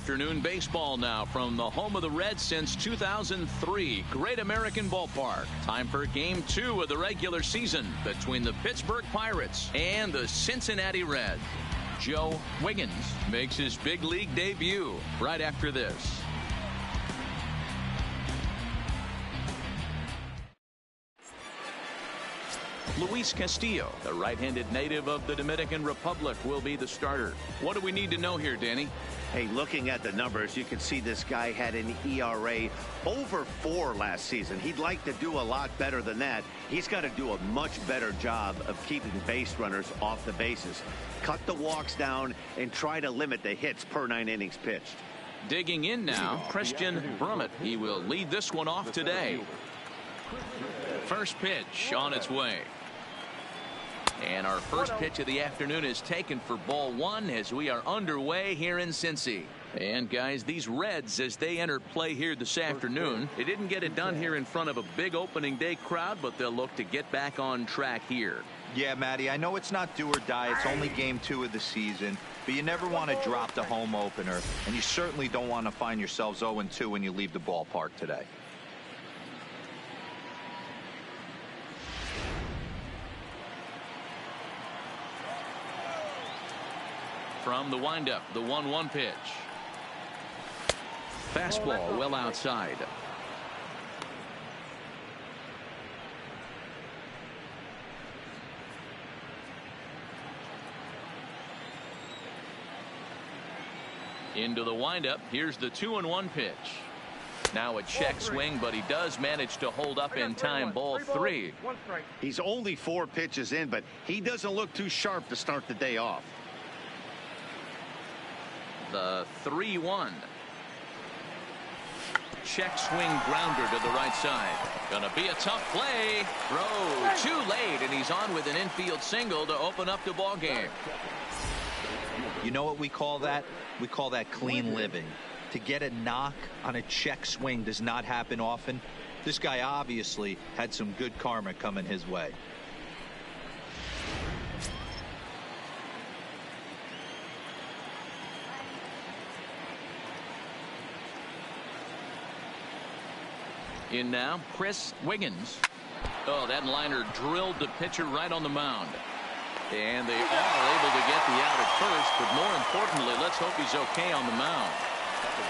Afternoon baseball now from the home of the Reds since 2003. Great American Ballpark. Time for Game 2 of the regular season between the Pittsburgh Pirates and the Cincinnati Reds. Joe Wiggins makes his big league debut right after this. Luis Castillo, the right-handed native of the Dominican Republic, will be the starter. What do we need to know here, Danny? Hey, looking at the numbers, you can see this guy had an ERA over 4 last season. He'd like to do a lot better than that. He's got to do a much better job of keeping base runners off the bases. Cut the walks down and try to limit the hits per 9 innings pitched. Digging in now, Christian Brummett. He will lead this one off today. First pitch on its way. And our first pitch of the afternoon is taken for ball 1 as we are underway here in Cincy. And guys, these Reds, as they enter play here this afternoon, they didn't get it done here in front of a big opening day crowd, but they'll look to get back on track here. Yeah, Matty, I know it's not do or die. It's only game 2 of the season, but you never want to drop the home opener, and you certainly don't want to find yourselves 0-2 when you leave the ballpark today. From the windup, the 1-1 pitch. Fastball well outside. Into the windup. Here's the 2-1 pitch. Now a check swing, but he does manage to hold up in time. Ball 3. He's only 4 pitches in, but he doesn't look too sharp to start the day off. The 3-1. Check swing grounder to the right side. Gonna be a tough play. Throw too late, and he's on with an infield single to open up the ball game. You know what we call that? We call that clean living. To get a knock on a check swing does not happen often. This guy obviously had some good karma coming his way. In now, Chris Wiggins. Oh, that liner drilled the pitcher right on the mound. And they are able to get the out at first, but more importantly, let's hope he's okay on the mound.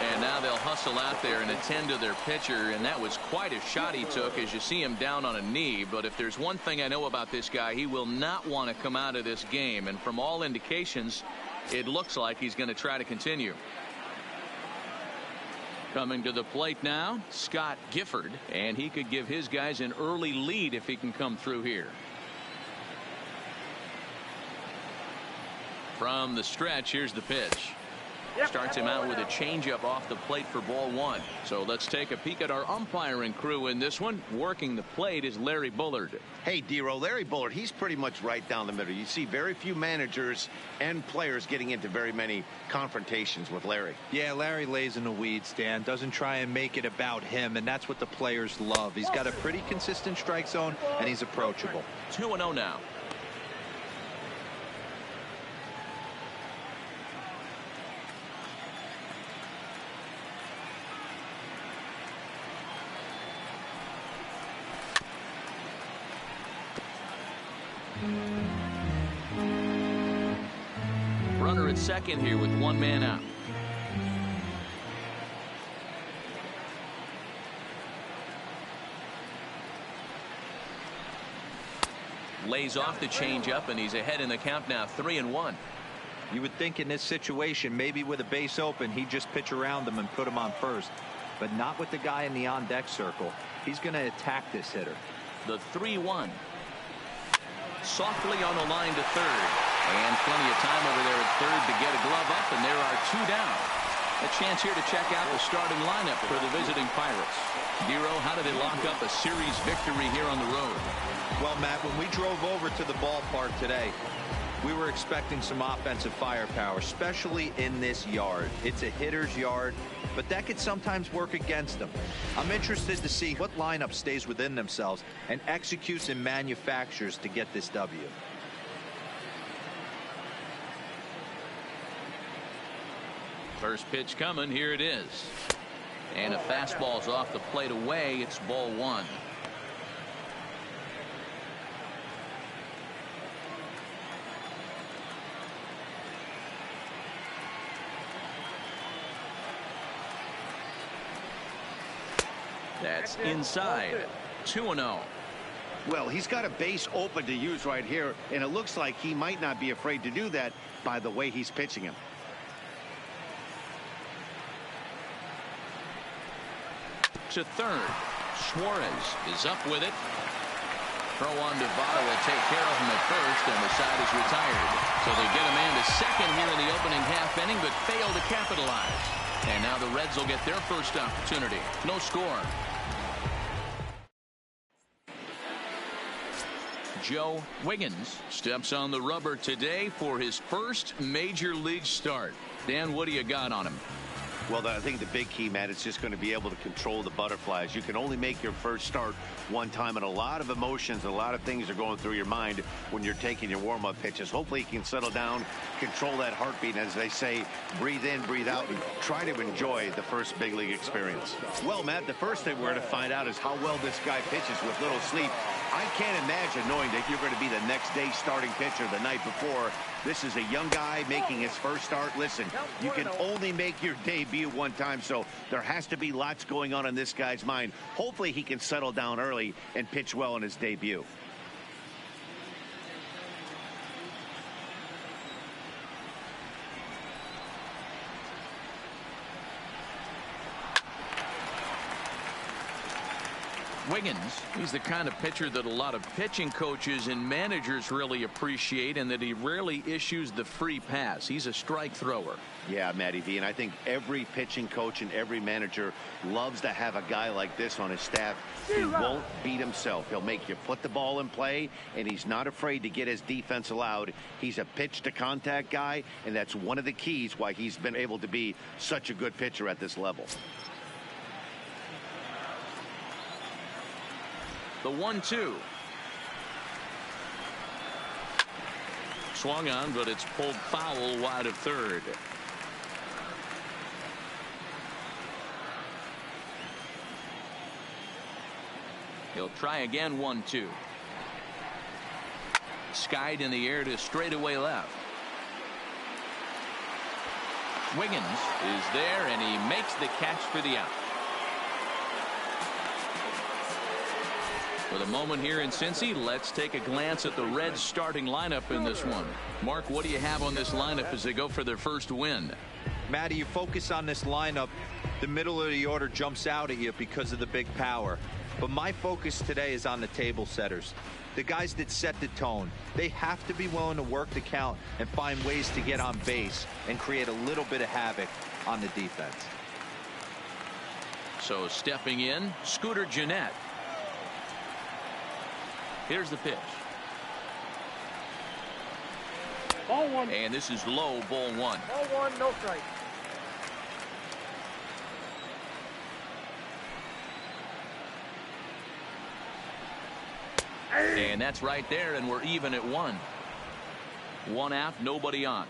And now they'll hustle out there and attend to their pitcher, and that was quite a shot he took as you see him down on a knee. But if there's one thing I know about this guy, he will not want to come out of this game. And from all indications, it looks like he's going to try to continue. Coming to the plate now, Scott Gifford, and he could give his guys an early lead if he can come through here. From the stretch, here's the pitch. Starts him out with a changeup off the plate for ball 1. So let's take a peek at our umpiring crew in this one. Working the plate is Larry Bullard. Hey, D-Row, Larry Bullard, he's pretty much right down the middle. You see very few managers and players getting into very many confrontations with Larry. Yeah, Larry lays in the weeds, Dan. Doesn't try and make it about him, and that's what the players love. He's got a pretty consistent strike zone, and he's approachable. 2-0 now. Runner at second here with 1 man out. Lays off the changeup, and he's ahead in the count now, 3-1. You would think in this situation, maybe with a base open, he'd just pitch around them and put him on first. But not with the guy in the on-deck circle. He's going to attack this hitter. The 3-1. Softly on the line to third. And plenty of time over there at third to get a glove up, and there are 2 down. A chance here to check out the starting lineup for the visiting Pirates. Nero, how did they lock up a series victory here on the road? Well, Matt, when we drove over to the ballpark today, we were expecting some offensive firepower, especially in this yard. It's a hitter's yard, but that could sometimes work against them. I'm interested to see what lineup stays within themselves and executes and manufactures to get this W. First pitch coming. Here it is. And a fastball's off the plate away. It's ball one. That's inside. 2-0. Well, he's got a base open to use right here, and it looks like he might not be afraid to do that by the way he's pitching him. To third. Suarez is up with it. Throw on to Votto will take care of him at first, and the side is retired. So they get a man to second here in the opening half inning, but fail to capitalize. And now the Reds will get their first opportunity. No score. Joe Wiggins steps on the rubber today for his first major league start. Dan, what do you got on him? Well, I think the big key, Matt, is just going to be able to control the butterflies. You can only make your first start one time, and a lot of emotions, a lot of things are going through your mind when you're taking your warm-up pitches. Hopefully he can settle down, control that heartbeat, and as they say, breathe in, breathe out, and try to enjoy the first big league experience. Well, Matt, the first thing we're going to find out is how well this guy pitches with little sleep. I can't imagine knowing that you're going to be the next day starting pitcher the night before. This is a young guy making his first start. Listen, you can only make your debut one time, so there has to be lots going on in this guy's mind. Hopefully he can settle down early and pitch well in his debut. Wiggins, he's the kind of pitcher that a lot of pitching coaches and managers really appreciate, and that he rarely issues the free pass. He's a strike thrower. Yeah, Matty V, and I think every pitching coach and every manager loves to have a guy like this on his staff. He won't beat himself. He'll make you put the ball in play, and he's not afraid to get his defense allowed. He's a pitch-to-contact guy, and that's one of the keys why he's been able to be such a good pitcher at this level. The 1-2. Swung on, but it's pulled foul wide of third. He'll try again. 1-2. Skied in the air to straightaway left. Wiggins is there, and he makes the catch for the out. For the moment here in Cincy, let's take a glance at the Reds starting lineup in this one. Mark, what do you have on this lineup as they go for their first win? Matty, you focus on this lineup, the middle of the order jumps out at you because of the big power. But my focus today is on the table setters, the guys that set the tone. They have to be willing to work the count and find ways to get on base and create a little bit of havoc on the defense. So stepping in, Scooter Gennett. Here's the pitch. Ball one. And this is low, ball one. Ball one, no strike. And that's right there, and we're even at one. One out, nobody on.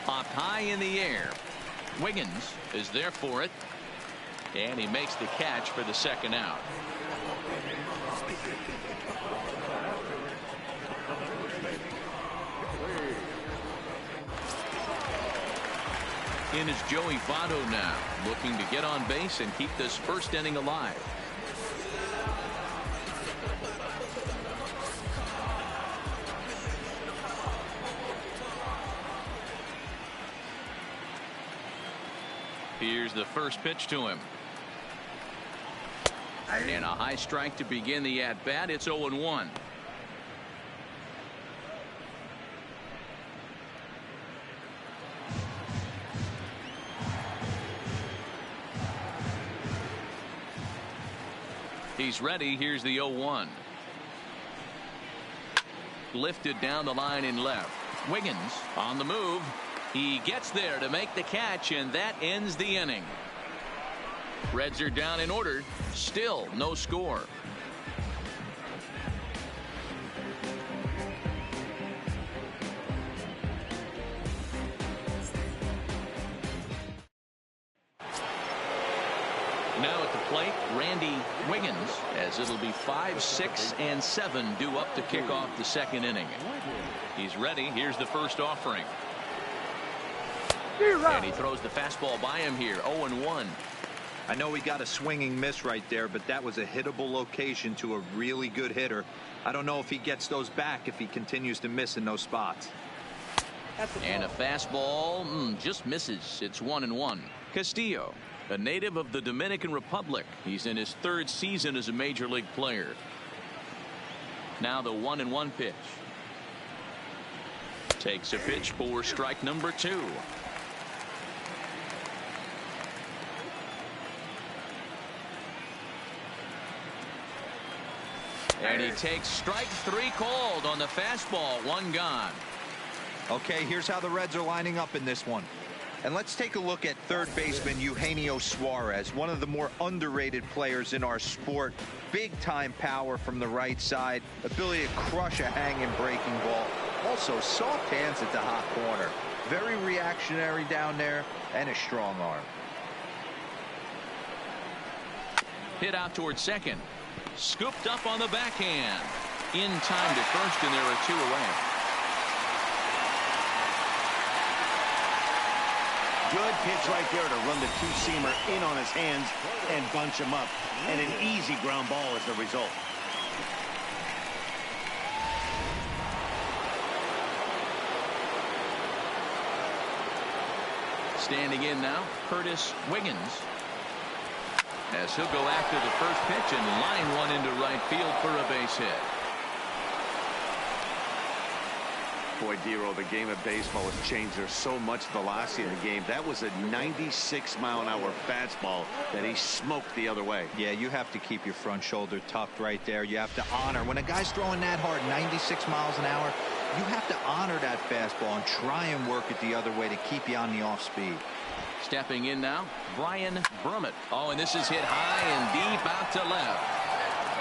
Popped high in the air. Wiggins is there for it, and he makes the catch for the second out. In is Joey Votto now, looking to get on base and keep this first inning alive. Here's the first pitch to him. And a high strike to begin the at-bat. It's 0-1. He's ready. Here's the 0-1. Lifted down the line in left. Wiggins on the move. He gets there to make the catch, and that ends the inning. Reds are down in order. Still no score. Now at the plate, Randy Wiggins, as it'll be 5, 6, and 7 due up to kick off the second inning. He's ready. Here's the first offering. And he throws the fastball by him here. 0-1. I know he got a swinging miss right there, but that was a hittable location to a really good hitter. I don't know if he gets those back if he continues to miss in those spots. And a fastball just misses. It's 1-1. Castillo, a native of the Dominican Republic. He's in his 3rd season as a major league player. Now the 1-1 pitch. Takes a pitch for strike number 2. And he takes strike 3 called on the fastball. 1 gone. Okay, here's how the Reds are lining up in this one. And let's take a look at third baseman Eugenio Suarez, one of the more underrated players in our sport. Big time power from the right side, ability to crush a hanging breaking ball. Also soft hands at the hot corner. Very reactionary down there and a strong arm. Hit out towards second. Scooped up on the backhand. In time to first, and there are 2 away. Good pitch right there to run the 2-seamer in on his hands and bunch him up. And an easy ground ball as the result. Standing in now, Curtis Wiggins. As he'll go after the first pitch and line one into right field for a base hit. Boy, Dero, the game of baseball has changed. There's so much velocity in the game. That was a 96-mile-an-hour fastball that he smoked the other way. Yeah, you have to keep your front shoulder tucked right there. You have to honor. When a guy's throwing that hard, 96 miles an hour, you have to honor that fastball and try and work it the other way to keep you on the off speed. Stepping in now, Brian Brummett. Oh, and this is hit high and deep out to left.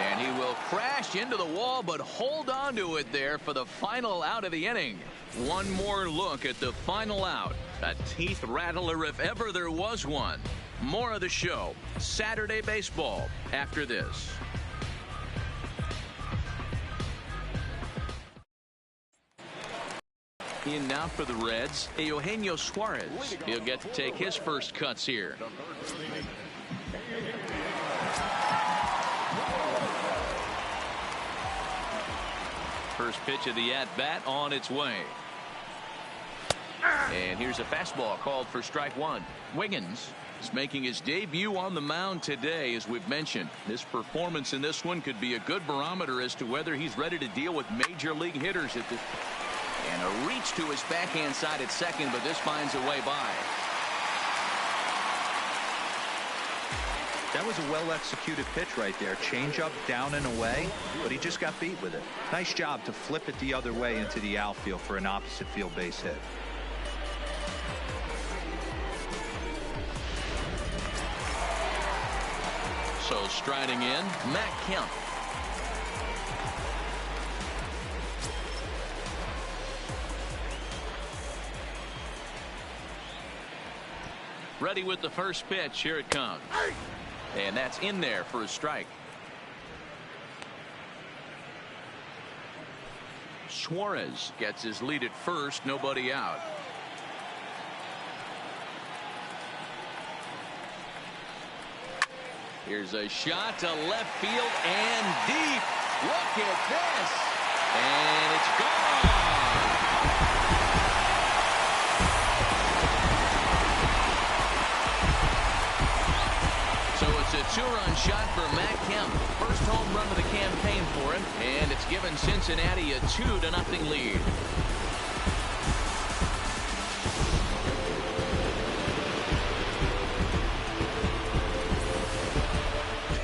And he will crash into the wall, but hold on to it there for the final out of the inning. One more look at the final out. A teeth rattler if ever there was one. More of the show, Saturday Baseball, after this. In now for the Reds, Eugenio Suarez. He'll get to take his first cuts here. First pitch of the at-bat on its way. And here's a fastball called for strike 1. Wiggins is making his debut on the mound today, as we've mentioned. This performance in this one could be a good barometer as to whether he's ready to deal with major league hitters at this. And a reach to his backhand side at second, but this finds a way by. That was a well-executed pitch right there. Change up, down and away, but he just got beat with it. Nice job to flip it the other way into the outfield for an opposite field base hit. So striding in, Matt Kemp. Ready with the first pitch. Here it comes. And that's in there for a strike. Suarez gets his lead at first. Nobody out. Here's a shot to left field and deep. Look at this. And it's gone. It's a 2-run shot for Matt Kemp. First home run of the campaign for him, and it's given Cincinnati a 2-0 lead.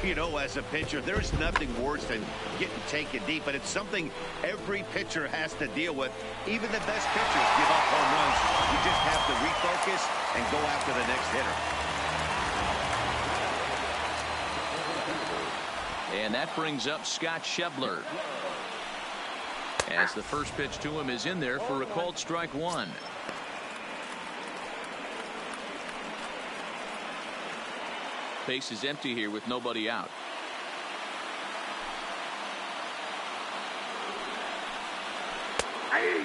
You know, as a pitcher, there's nothing worse than getting taken deep, but it's something every pitcher has to deal with. Even the best pitchers give up home runs. You just have to refocus and go after the next hitter. And that brings up Scott Schebler. As the first pitch to him is in there for a called strike 1. Base is empty here with nobody out.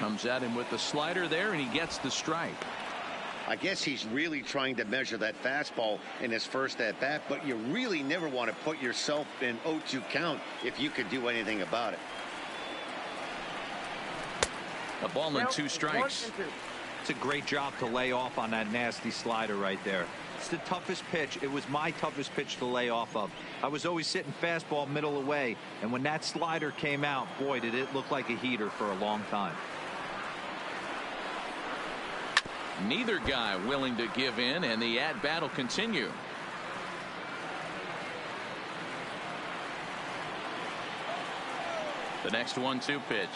Comes at him with the slider there, and he gets the strike. I guess he's really trying to measure that fastball in his first at bat, but you really never want to put yourself in 0-2 count if you could do anything about it. A ball and 2 strikes. It's a great job to lay off on that nasty slider right there. It's the toughest pitch. It was my toughest pitch to lay off of. I was always sitting fastball middle away, and when that slider came out, boy, did it look like a heater for a long time. Neither guy willing to give in, and the at-bat will continue. The next 1-2 pitch.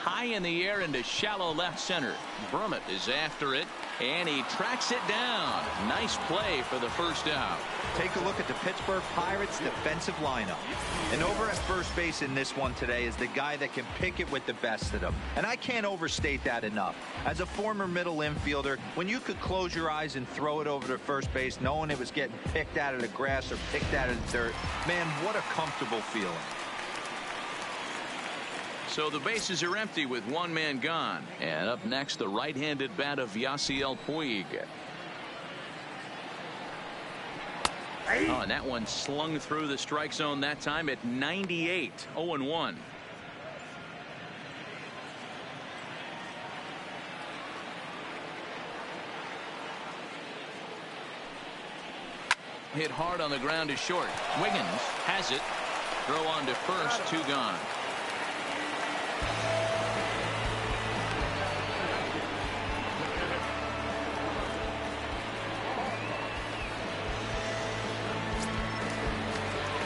High in the air into shallow left center. Brummett is after it, and he tracks it down. Nice play for the first out. Take a look at the Pittsburgh Pirates defensive lineup. And over at first base in this one today is the guy that can pick it with the best of them. And I can't overstate that enough. As a former middle infielder, when you could close your eyes and throw it over to first base knowing it was getting picked out of the grass or picked out of the dirt, man, what a comfortable feeling. So the bases are empty with one man gone. And up next, the right-handed bat of Yasiel Puig. Oh, and that one slung through the strike zone that time at 98. 0-1. Hit hard on the ground is short. Wiggins has it. Throw on to first, 2 gone.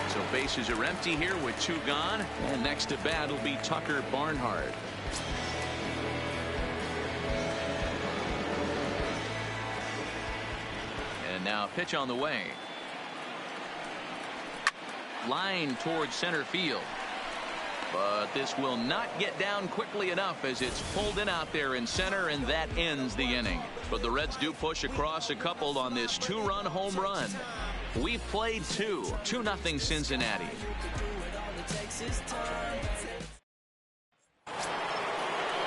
So bases are empty here with 2 gone, and next to bat will be Tucker Barnhart. And now pitch on the way. Line towards center field. But this will not get down quickly enough as it's pulled in out there in center, and that ends the inning. But the Reds do push across a couple on this 2-run home run. We've played 2-0 Cincinnati.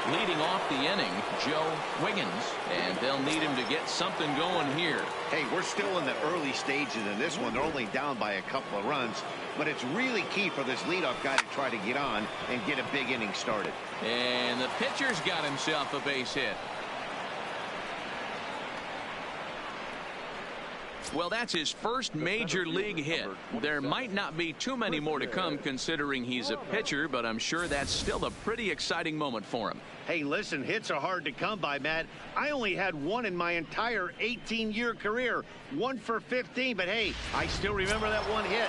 Leading off the inning, Joe Wiggins, and they'll need him to get something going here. Hey, we're still in the early stages in this one. They're only down by a couple of runs, but it's really key for this leadoff guy to try to get on and get a big inning started. And the pitcher's got himself a base hit. Well, that's his first major league hit. There might not be too many more to come considering he's a pitcher, but I'm sure that's still a pretty exciting moment for him. Hey, listen, hits are hard to come by, Matt. I only had one in my entire 18-year career. 1 for 15, but hey, I still remember that one hit.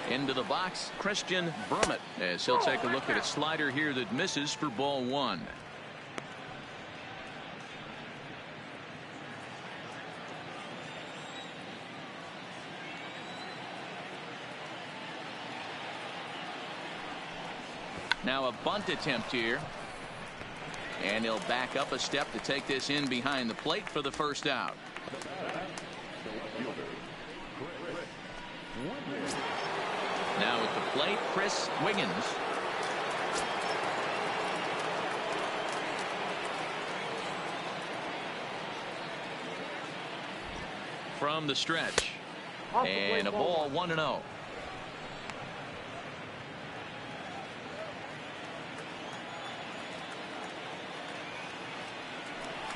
Into the box, Christian Brummett, as he'll take a look at a slider here that misses for ball 1. Now a bunt attempt here. And he'll back up a step to take this in behind the plate for the first out. Now at the plate, Chris Wiggins. From the stretch. And a ball, 1-0.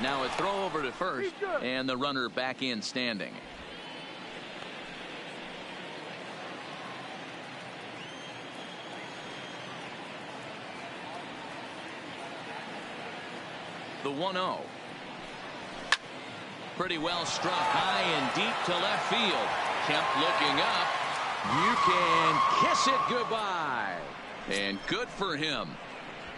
Now a throw over to first, and the runner back in standing. The 1-0. Pretty well struck high and deep to left field. Kemp looking up. You can kiss it goodbye. And good for him.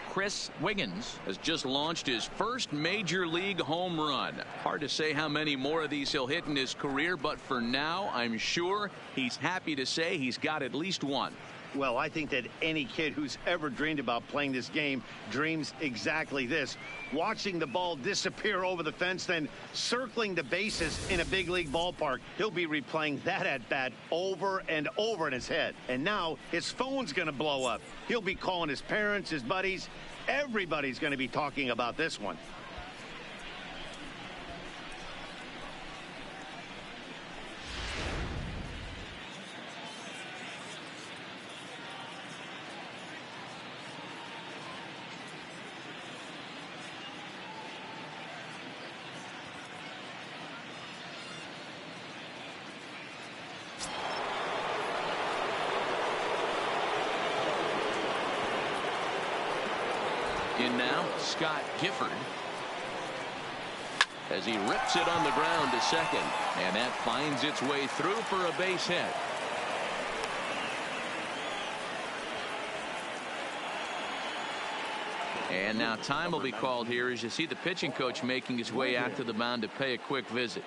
Chris Wiggins has just launched his first major league home run. Hard to say how many more of these he'll hit in his career, but for now, I'm sure he's happy to say he's got at least one. Well, I think that any kid who's ever dreamed about playing this game dreams exactly this. Watching the ball disappear over the fence, then circling the bases in a big league ballpark. He'll be replaying that at bat over and over in his head. And now his phone's going to blow up. He'll be calling his parents, his buddies. Everybody's going to be talking about this one. In now, Scott Gifford, as he rips it on the ground to second, and that finds its way through for a base hit. And now time will be called here as you see the pitching coach making his way out to the mound to pay a quick visit.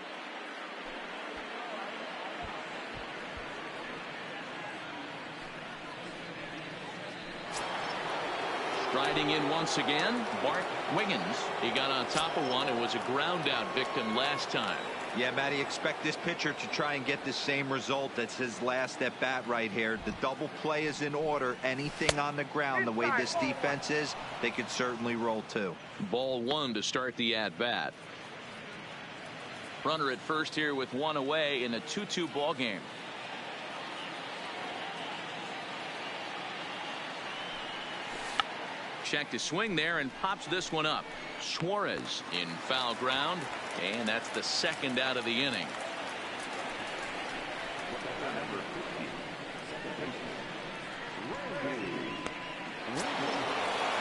Riding in once again, Bart Wiggins. He got on top of one and was a ground out victim last time. Yeah, Matty, expect this pitcher to try and get the same result. That's his last at bat right here. The double play is in order. Anything on the ground, the way this defense is, they could certainly roll too. Ball one to start the at bat. Runner at first here with one away in a 2-2 ball game. Check to swing there and pops this one up. Suarez in foul ground, and that's the second out of the inning.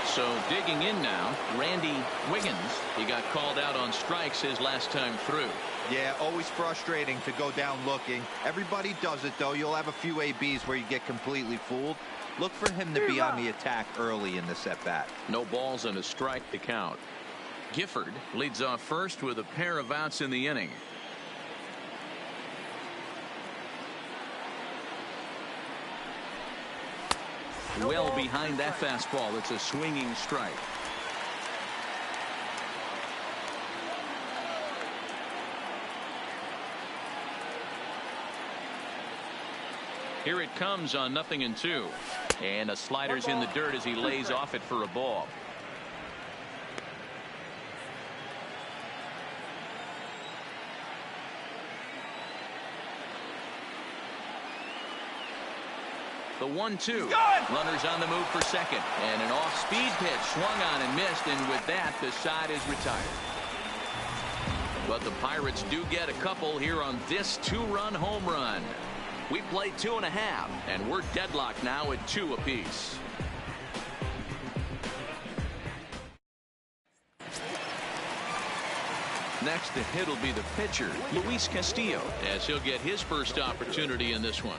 So digging in now, Randy Wiggins. He got called out on strikes his last time through. Yeah, always frustrating to go down looking. Everybody does it, though. You'll have a few ABs where you get completely fooled. Look for him to be on the attack early in this at bat. No balls and a strike to count. Gifford leads off first with a pair of outs in the inning. Well behind that fastball. It's a swinging strike. Here it comes on 0-2. And a slider's in the dirt as he lays off it for a ball. The 1-2. Runners on the move for second. And an off-speed pitch swung on and missed. And with that, the side is retired. But the Pirates do get a couple here on this 2-run home run. We played 2.5, and we're deadlocked now at 2 apiece. Next to hit will be the pitcher, Luis Castillo, as he'll get his first opportunity in this one.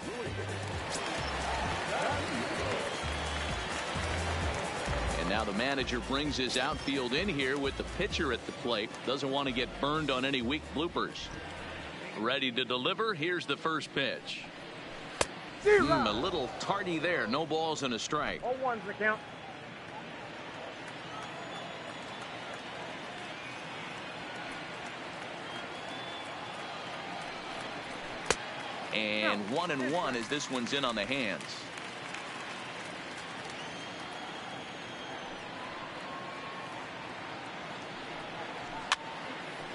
And now the manager brings his outfield in here with the pitcher at the plate. Doesn't want to get burned on any weak bloopers. Ready to deliver. Here's the first pitch. A little tardy there. No balls and a strike. 0-1's the count. And 1-1 as this one's in on the hands.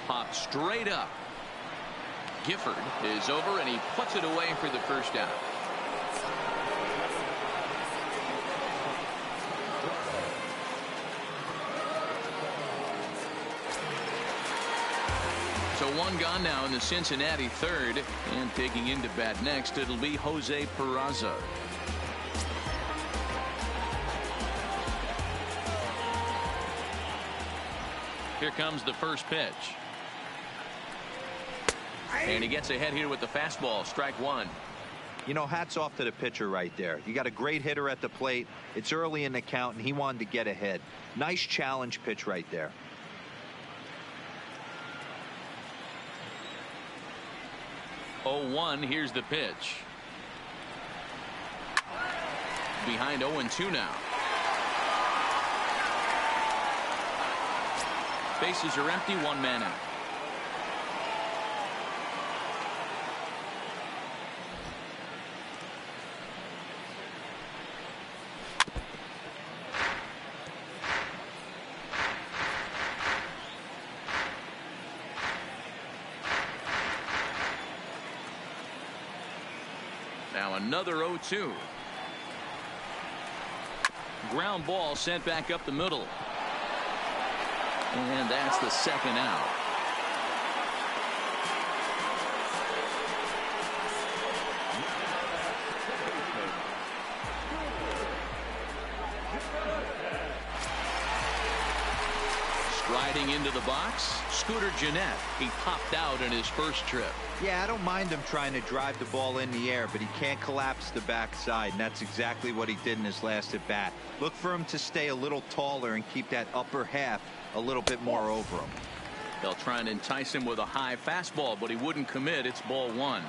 Pop straight up. Gifford is over and he puts it away for the first out. So one gone now in the Cincinnati third, and taking into bat next it'll be Jose Peraza. Here comes the first pitch. And he gets ahead here with the fastball. Strike one. You know, hats off to the pitcher right there. You got a great hitter at the plate. It's early in the count, and he wanted to get ahead. Nice challenge pitch right there. Oh, 1. Here's the pitch. behind 0-2 now. Bases are empty, one man out. Now another 0-2. Ground ball sent back up the middle. And that's the second out. Striding into the box, Scooter Gennett. He popped out in his first trip. Yeah, I don't mind him trying to drive the ball in the air, but he can't collapse the backside, and that's exactly what he did in his last at bat. Look for him to stay a little taller and keep that upper half a little bit more over him. They'll try and entice him with a high fastball, but he wouldn't commit. It's ball one.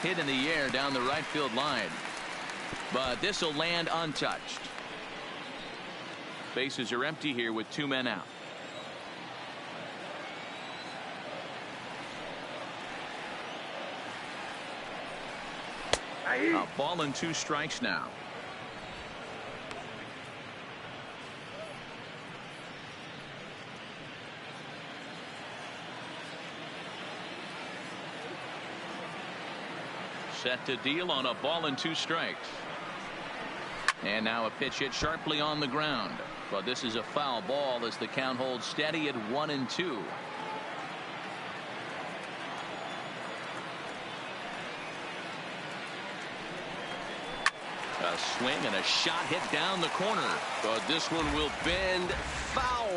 Hit in the air down the right field line. But this will land untouched. Bases are empty here with two men out. A ball and 2 strikes now. Set to deal on a ball and 2 strikes. And now a pitch hit sharply on the ground. But this is a foul ball as the count holds steady at 1-2. A swing and a shot hit down the corner. But this one will bend foul.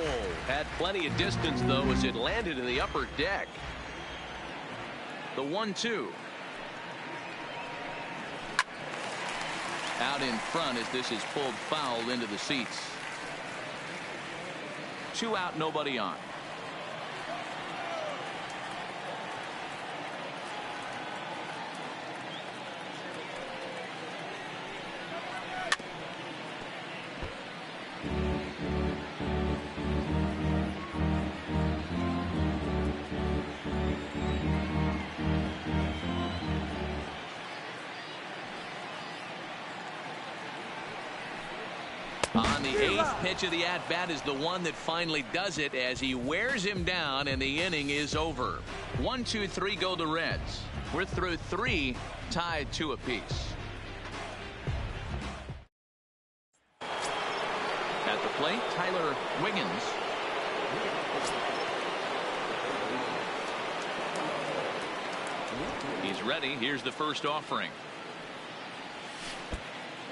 Had plenty of distance, though, as it landed in the upper deck. The 1-2. Out in front as this is pulled foul into the seats. 2 out, nobody on. On the 8th pitch of the at-bat is the one that finally does it as he wears him down and the inning is over. 1, 2, 3 go the Reds. We're through 3, tied 2 apiece. At the plate, Tyler Wiggins. He's ready. Here's the first offering.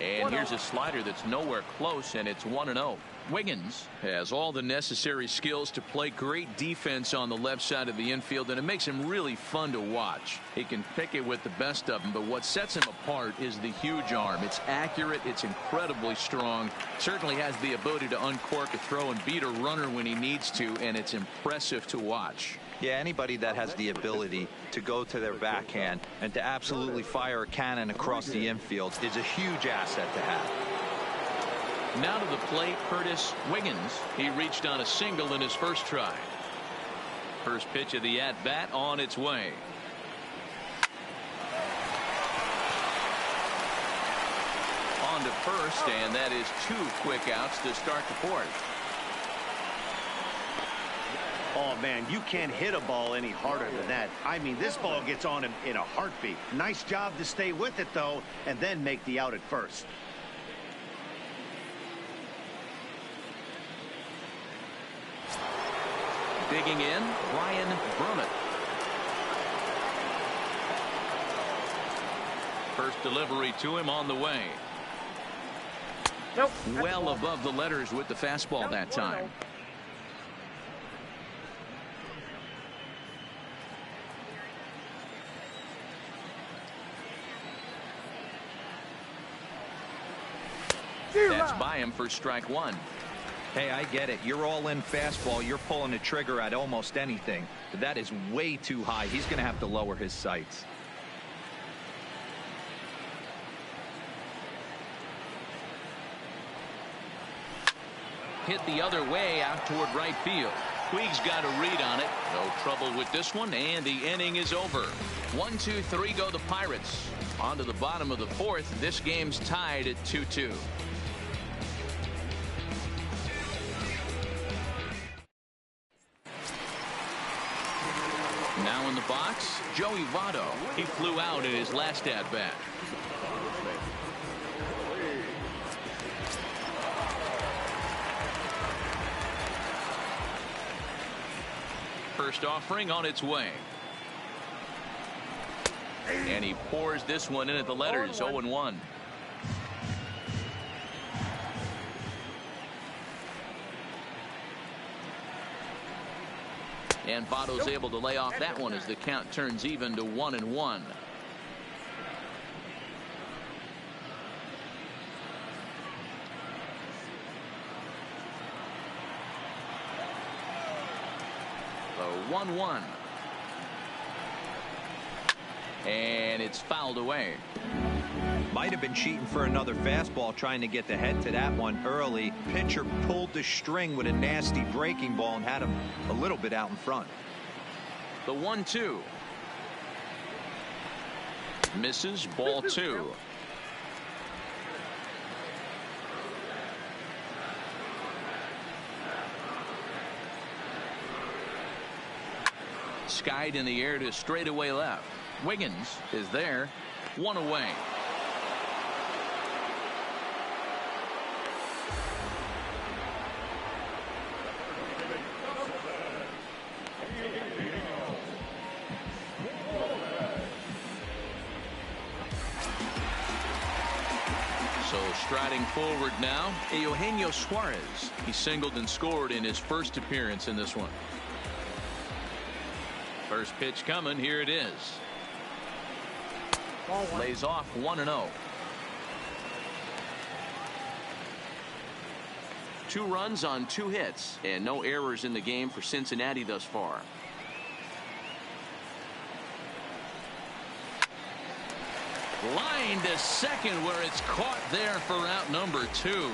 And here's a slider that's nowhere close, and it's 1-0. Wiggins has all the necessary skills to play great defense on the left side of the infield, and it makes him really fun to watch. He can pick it with the best of them, but what sets him apart is the huge arm. It's accurate. It's incredibly strong. Certainly has the ability to uncork a throw and beat a runner when he needs to, and it's impressive to watch. Yeah, anybody that has the ability to go to their backhand and to absolutely fire a cannon across the infield is a huge asset to have. Now to the plate, Curtis Wiggins. He reached on a single in his first try. First pitch of the at-bat on its way. On to first, and that is 2 quick outs to start the 4th. Oh, man, you can't hit a ball any harder than that. I mean, this ball gets on him in a heartbeat. Nice job to stay with it, though, and then make the out at first. Digging in, Ryan Brummett. First delivery to him on the way. Nope. Well above the letters with the fastball that time. That's by him for strike 1. Hey, I get it. You're all in fastball. You're pulling the trigger at almost anything. But that is way too high. He's going to have to lower his sights. Hit the other way out toward right field. Puig's got a read on it. No trouble with this one, and the inning is over. 1-2-3 go the Pirates. On to the bottom of the fourth. This game's tied at 2-2. Now in the box, Joey Votto. He flew out in his last at-bat. First offering on its way. And he pours this one in at the letters. 0-1. And Votto's able to lay off that one as the count turns even to 1-1. The 1-1. And it's fouled away. Might have been cheating for another fastball, trying to get the head to that one early. Pitcher pulled the string with a nasty breaking ball and had him a little bit out in front. The 1-2. Misses, ball 2. Skied in the air to straightaway left. Wiggins is there. 1 away. So striding forward now, Eugenio Suarez. He singled and scored in his first appearance in this one. First pitch coming. Here it is. Lays off 1-0. 2 runs on 2 hits and no errors in the game for Cincinnati thus far. Line to second where it's caught there for out number 2.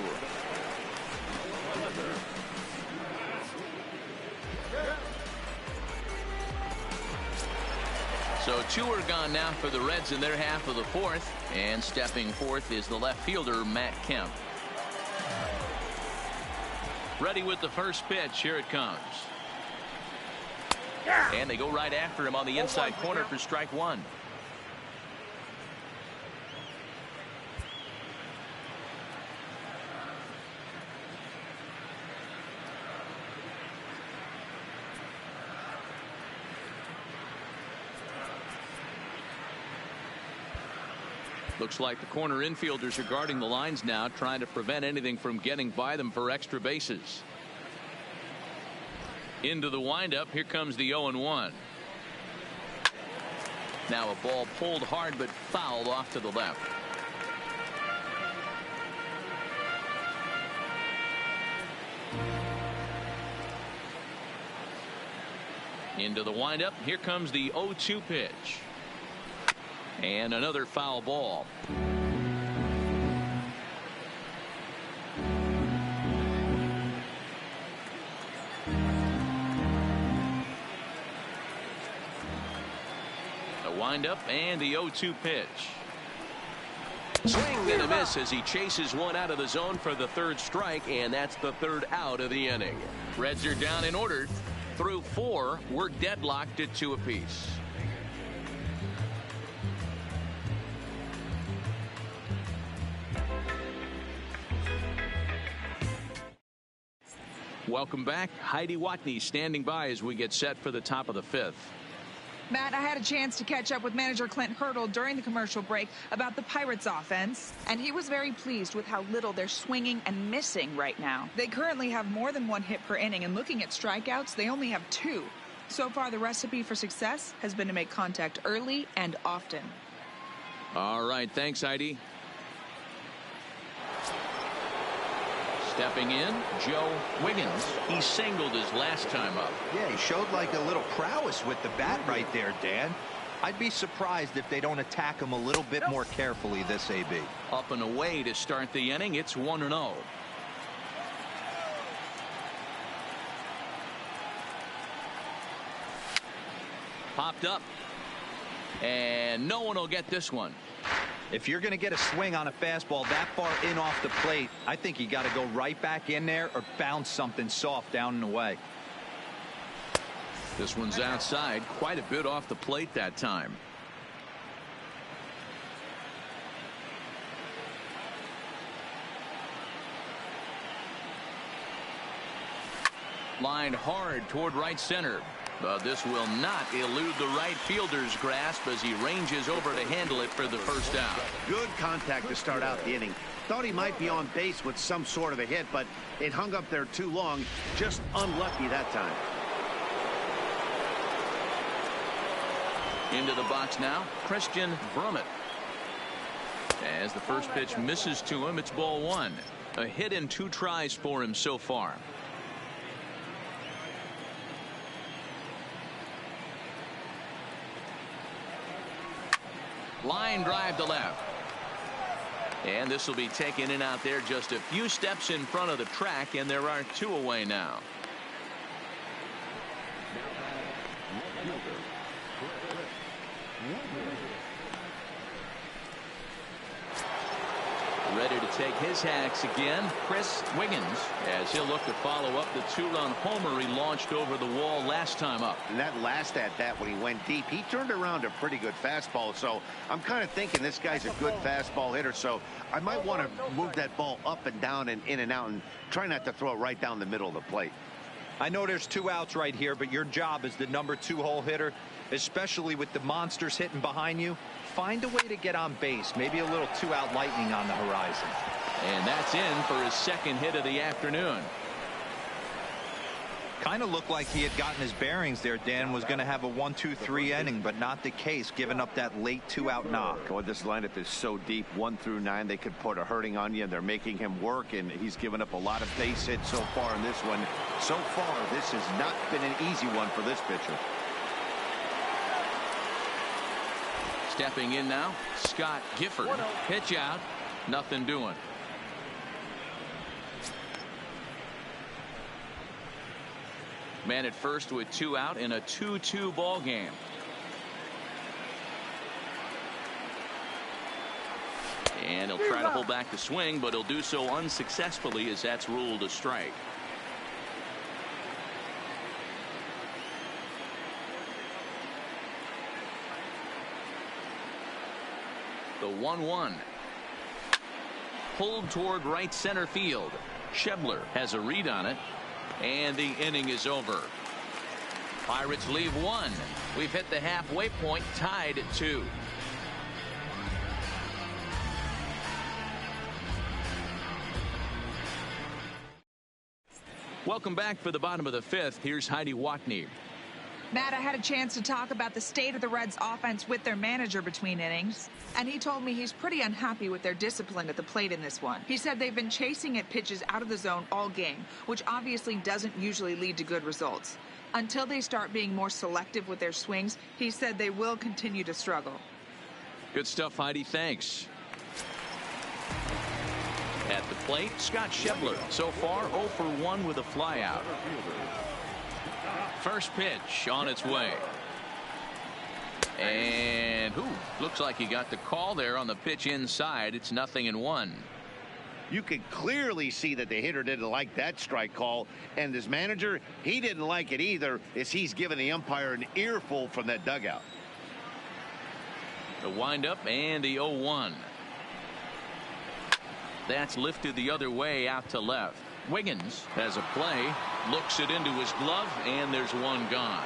So 2 are gone now for the Reds in their half of the fourth, and stepping forth is the left fielder Matt Kemp. Ready with the first pitch. Here it comes. And they go right after him on the inside corner for strike 1. Looks like the corner infielders are guarding the lines now, trying to prevent anything from getting by them for extra bases. Into the windup. Here comes the 0-1. Now a ball pulled hard but fouled off to the left. Into the windup. Here comes the 0-2 pitch. And another foul ball. The windup and the 0-2 pitch. Swing and a miss as he chases one out of the zone for the 3rd strike, and that's the 3rd out of the inning. Reds are down in order. Through 4, we're deadlocked at 2 apiece. Welcome back. Heidi Watney standing by as we get set for the top of the 5th. Matt, I had a chance to catch up with manager Clint Hurdle during the commercial break about the Pirates offense, and he was very pleased with how little they're swinging and missing right now. They currently have more than 1 hit per inning, and looking at strikeouts, they only have 2. So far, the recipe for success has been to make contact early and often. All right. Thanks, Heidi. Stepping in, Joe Wiggins. He singled his last time up. Yeah, he showed like a little prowess with the bat right there, Dan. I'd be surprised if they don't attack him a little bit more carefully this AB. Up and away to start the inning. It's 1-0. Popped up. And no one will get this one. If you're going to get a swing on a fastball that far in off the plate, I think you got to go right back in there or bounce something soft down and away. This one's outside, quite a bit off the plate that time. Lined hard toward right center. But this will not elude the right fielder's grasp as he ranges over to handle it for the first out. Good contact to start out the inning. Thought he might be on base with some sort of a hit, but it hung up there too long. Just unlucky that time. Into the box now, Christian Brummett. As the first pitch misses to him, it's ball one. A hit in 2 tries for him so far. Line drive to left. And this will be taken in out there just a few steps in front of the track, and there are 2 away now. Ready to take his hacks again, Chris Wiggins, as he'll look to follow up the 2-run homer he launched over the wall last time up. And that last at bat when he went deep, he turned around a pretty good fastball. So I'm kind of thinking this guy's a good fastball hitter. So I might want to move that ball up and down and in and out and try not to throw it right down the middle of the plate. I know there's 2 outs right here, but your job as the number 2 hole hitter, especially with the monsters hitting behind you, find a way to get on base. Maybe a little 2-out lightning on the horizon. And that's in for his second hit of the afternoon. Kind of looked like he had gotten his bearings there. Dan was going to have a 1-2-3 inning, but not the case, giving up that late 2-out knock. Oh, this lineup is so deep, 1 through 9. They could put a hurting on you, and they're making him work, and he's given up a lot of base hits so far in this one. So far, this has not been an easy one for this pitcher. Stepping in now, Scott Gifford. Pitch out, nothing doing. Man at first with 2 out in a 2-2 ball game. And he'll try to hold back the swing, but he'll do so unsuccessfully as that's ruled a strike. The 1-1. Pulled toward right center field. Schebler has a read on it. And the inning is over. Pirates leave 1. We've hit the halfway point, tied at 2. Welcome back for the bottom of the 5th. Here's Heidi Watney. Matt, I had a chance to talk about the state of the Reds offense with their manager between innings, and he told me he's pretty unhappy with their discipline at the plate in this one. He said they've been chasing at pitches out of the zone all game, which obviously doesn't usually lead to good results. Until they start being more selective with their swings, he said they will continue to struggle. Good stuff, Heidi. Thanks. At the plate, Scott Schebler. So far, 0 for 1 with a flyout. First pitch on its way. And looks like he got the call there on the pitch inside. It's 0-1. You could clearly see that the hitter didn't like that strike call, and his manager, he didn't like it either, as he's giving the umpire an earful from that dugout. The windup and the 0-1. That's lifted the other way out to left. Wiggins has a play, looks it into his glove, and there's one gone.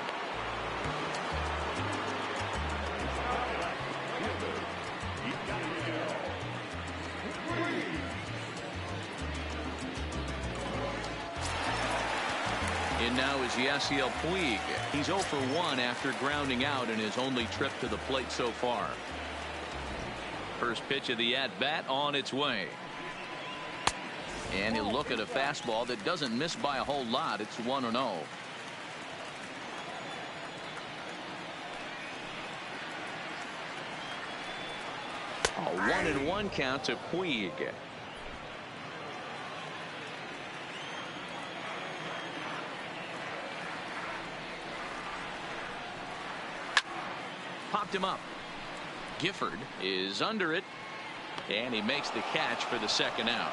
In now is Yasiel Puig. He's 0 for 1 after grounding out in his only trip to the plate so far. First pitch of the at-bat on its way. And he'll look at a fastball that doesn't miss by a whole lot. It's 1-0. A 1-1 count to Puig. Popped him up. Gifford is under it, and he makes the catch for the second out.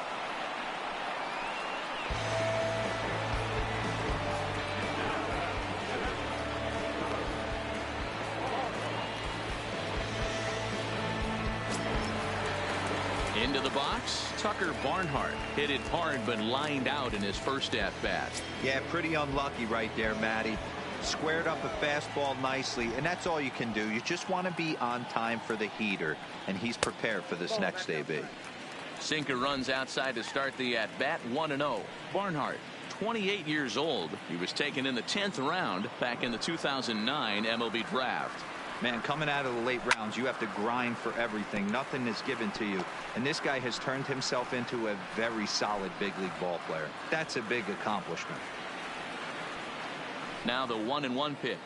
Into the box, Tucker Barnhart hit it hard but lined out in his first at bat. Yeah, pretty unlucky right there, Matty. Squared up a fastball nicely, and that's all you can do. You just want to be on time for the heater, and he's prepared for this next AB. Sinker runs outside to start the at bat. 1-0. Barnhart, 28 years old. He was taken in the 10th round back in the 2009 MLB draft. Man, coming out of the late rounds, you have to grind for everything. Nothing is given to you. And this guy has turned himself into a very solid big league ball player. That's a big accomplishment. Now the 1-1 pitch.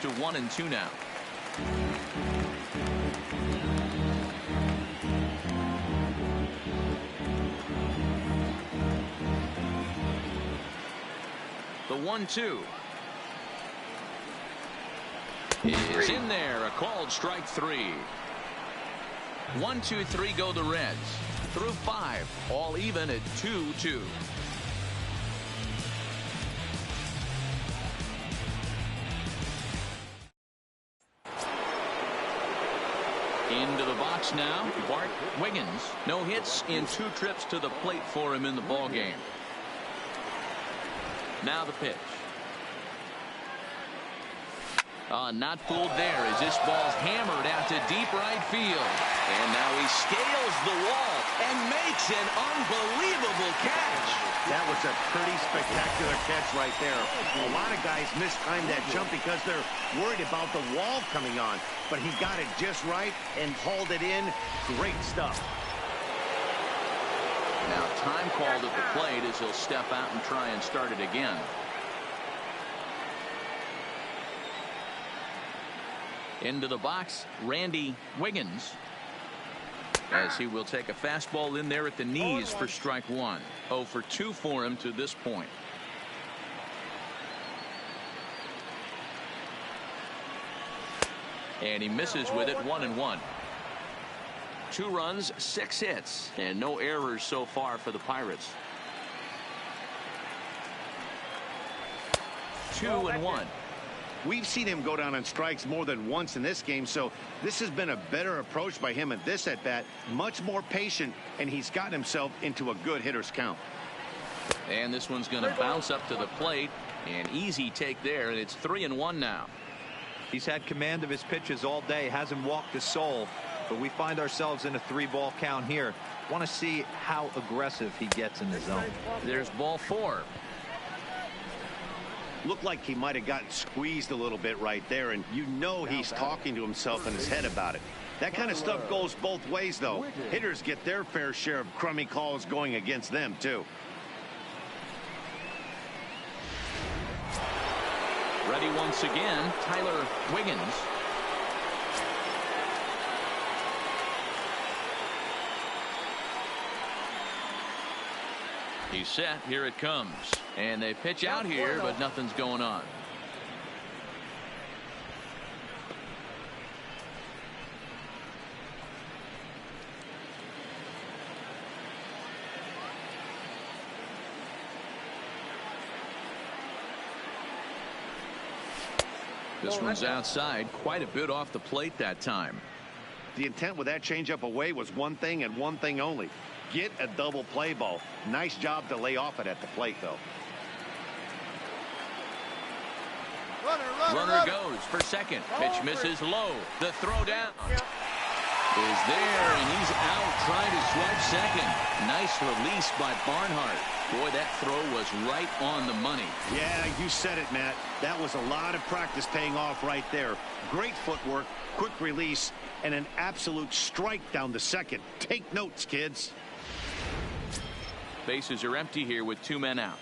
To 1-2 now. The 1-2 is in there. A called strike 3. 1, 2, 3 go the Reds. Through 5, all even at 2-2. Into the box now, Bart Wiggins. No hits in 2 trips to the plate for him in the ball game. Now the pitch. Not fooled there as this ball's hammered out to deep right field. And now he scales the wall and makes an unbelievable catch. That was a pretty spectacular catch right there. A lot of guys mistime that jump because they're worried about the wall coming on. But he got it just right and hauled it in. Great stuff. Now time called at the plate as he'll step out and try and start it again. Into the box, Randy Wiggins, as he will take a fastball in there at the knees for strike 1. 0 for 2 for him to this point. And he misses with it. 1-1. 2 runs, 6 hits, and no errors so far for the Pirates. 2-1. We've seen him go down on strikes more than once in this game, so this has been a better approach by him at this at-bat. Much more patient, and he's gotten himself into a good hitter's count. And this one's going to bounce up to the plate. An easy take there, and it's 3-1 now. He's had command of his pitches all day, hasn't walked a soul, but we find ourselves in a 3-ball count here. Want to see how aggressive he gets in the zone. There's ball 4. Looked like he might have gotten squeezed a little bit right there, and you know he's talking to himself in his head about it. That kind of stuff goes both ways, though. Hitters get their fair share of crummy calls going against them, too. Ready once again, Tyler Wiggins. He's set. Here it comes. And they pitch out here, but nothing's going on. This one's outside, quite a bit off the plate that time. The intent with that changeup away was one thing and one thing only. Get a double play ball. Nice job to lay off it at the plate, though. Runner goes for second. Pitch misses low. The throw down is there, and he's out trying to swipe second. Nice release by Barnhart. Boy, that throw was right on the money. Yeah, you said it, Matt. That was a lot of practice paying off right there. Great footwork, quick release, and an absolute strike down the second. Take notes, kids. Bases are empty here with 2 men out.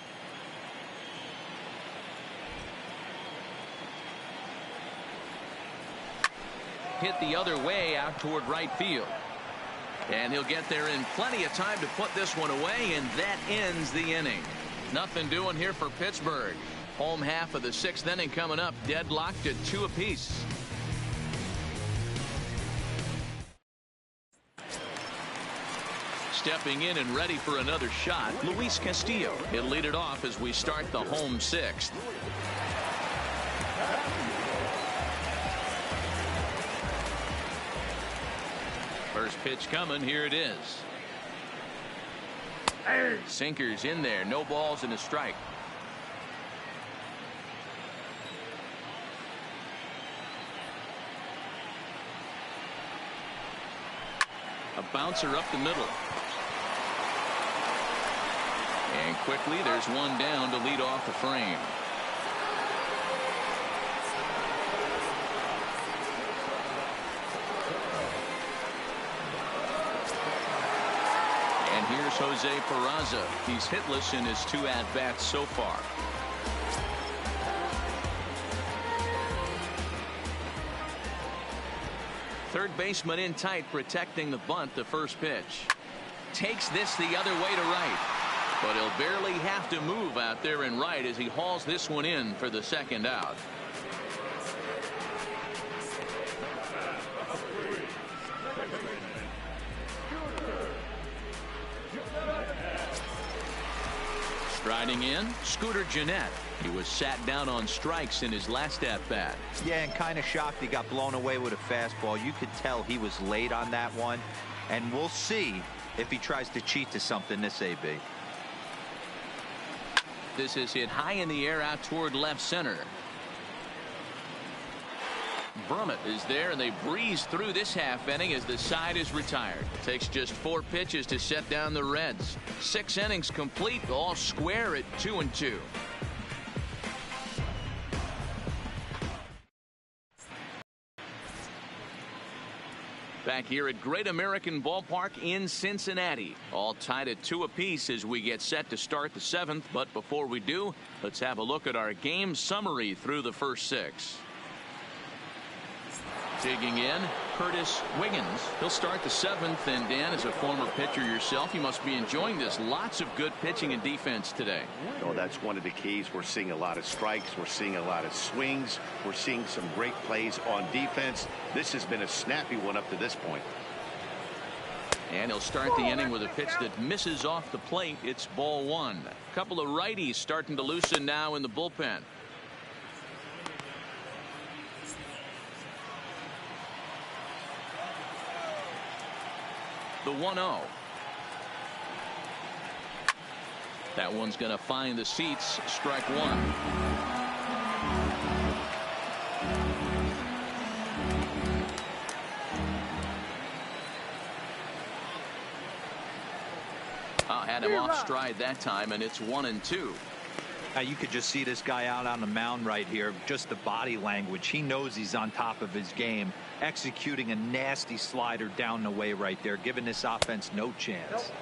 Hit the other way out toward right field. And he'll get there in plenty of time to put this one away, and that ends the inning. Nothing doing here for Pittsburgh. Home half of the 6th inning coming up, deadlocked at 2 apiece. Stepping in and ready for another shot, Luis Castillo. He'll lead it off as we start the home 6th. First pitch coming. Here it is. Sinkers in there. No balls and a strike. A bouncer up the middle. And quickly there's one down to lead off the frame. And here's Jose Peraza. He's hitless in his 2 at-bats so far. Third baseman in tight, protecting the bunt. The first pitch. Takes this the other way to right. But he'll barely have to move out there in right as he hauls this one in for the 2nd out. Striding in, Scooter Gennett. He was sat down on strikes in his last at-bat. Yeah, and kind of shocked he got blown away with a fastball. You could tell he was late on that one. And we'll see if he tries to cheat to something this AB. This is hit high in the air out toward left center. Brummett is there, and they breeze through this half inning as the side is retired. It takes just 4 pitches to set down the Reds. 6 innings complete, all square at 2-2. Back here at Great American Ballpark in Cincinnati. All tied at 2 apiece as we get set to start the 7th. But before we do, let's have a look at our game summary through the first 6. Digging in, Curtis Wiggins. He'll start the 7th. And Dan, as a former pitcher yourself, you must be enjoying this. Lots of good pitching and defense today. Oh, that's one of the keys. We're seeing a lot of strikes. We're seeing a lot of swings. We're seeing some great plays on defense. This has been a snappy one up to this point. And he'll start the inning with a pitch that misses off the plate. It's ball 1. A couple of righties starting to loosen now in the bullpen. The 1-0. That one's going to find the seats. Strike 1. Had him off stride that time, and it's 1-2. You could just see this guy out on the mound right here. Just the body language. He knows he's on top of his game, executing a nasty slider down the way right there, giving this offense no chance.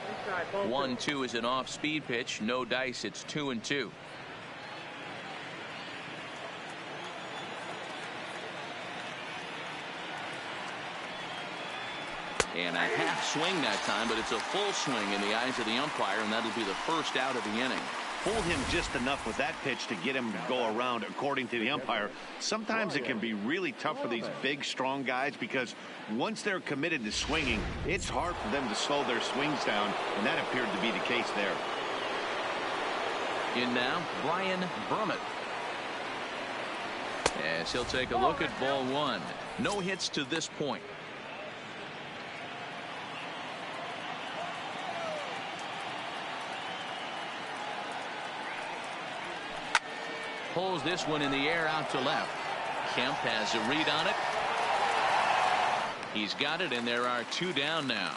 1-2 is an off-speed pitch. No dice. It's 2-2. And a half swing that time, but it's a full swing in the eyes of the umpire, and that'll be the first out of the inning. Hold him just enough with that pitch to get him to go around, according to the umpire. Sometimes it can be really tough for these big, strong guys because once they're committed to swinging, it's hard for them to slow their swings down, and that appeared to be the case there. In now, Brian Brummett. As he'll take a look at ball 1. No hits to this point. Pulls this one in the air out to left. Kemp has a read on it. He's got it, and there are 2 down now.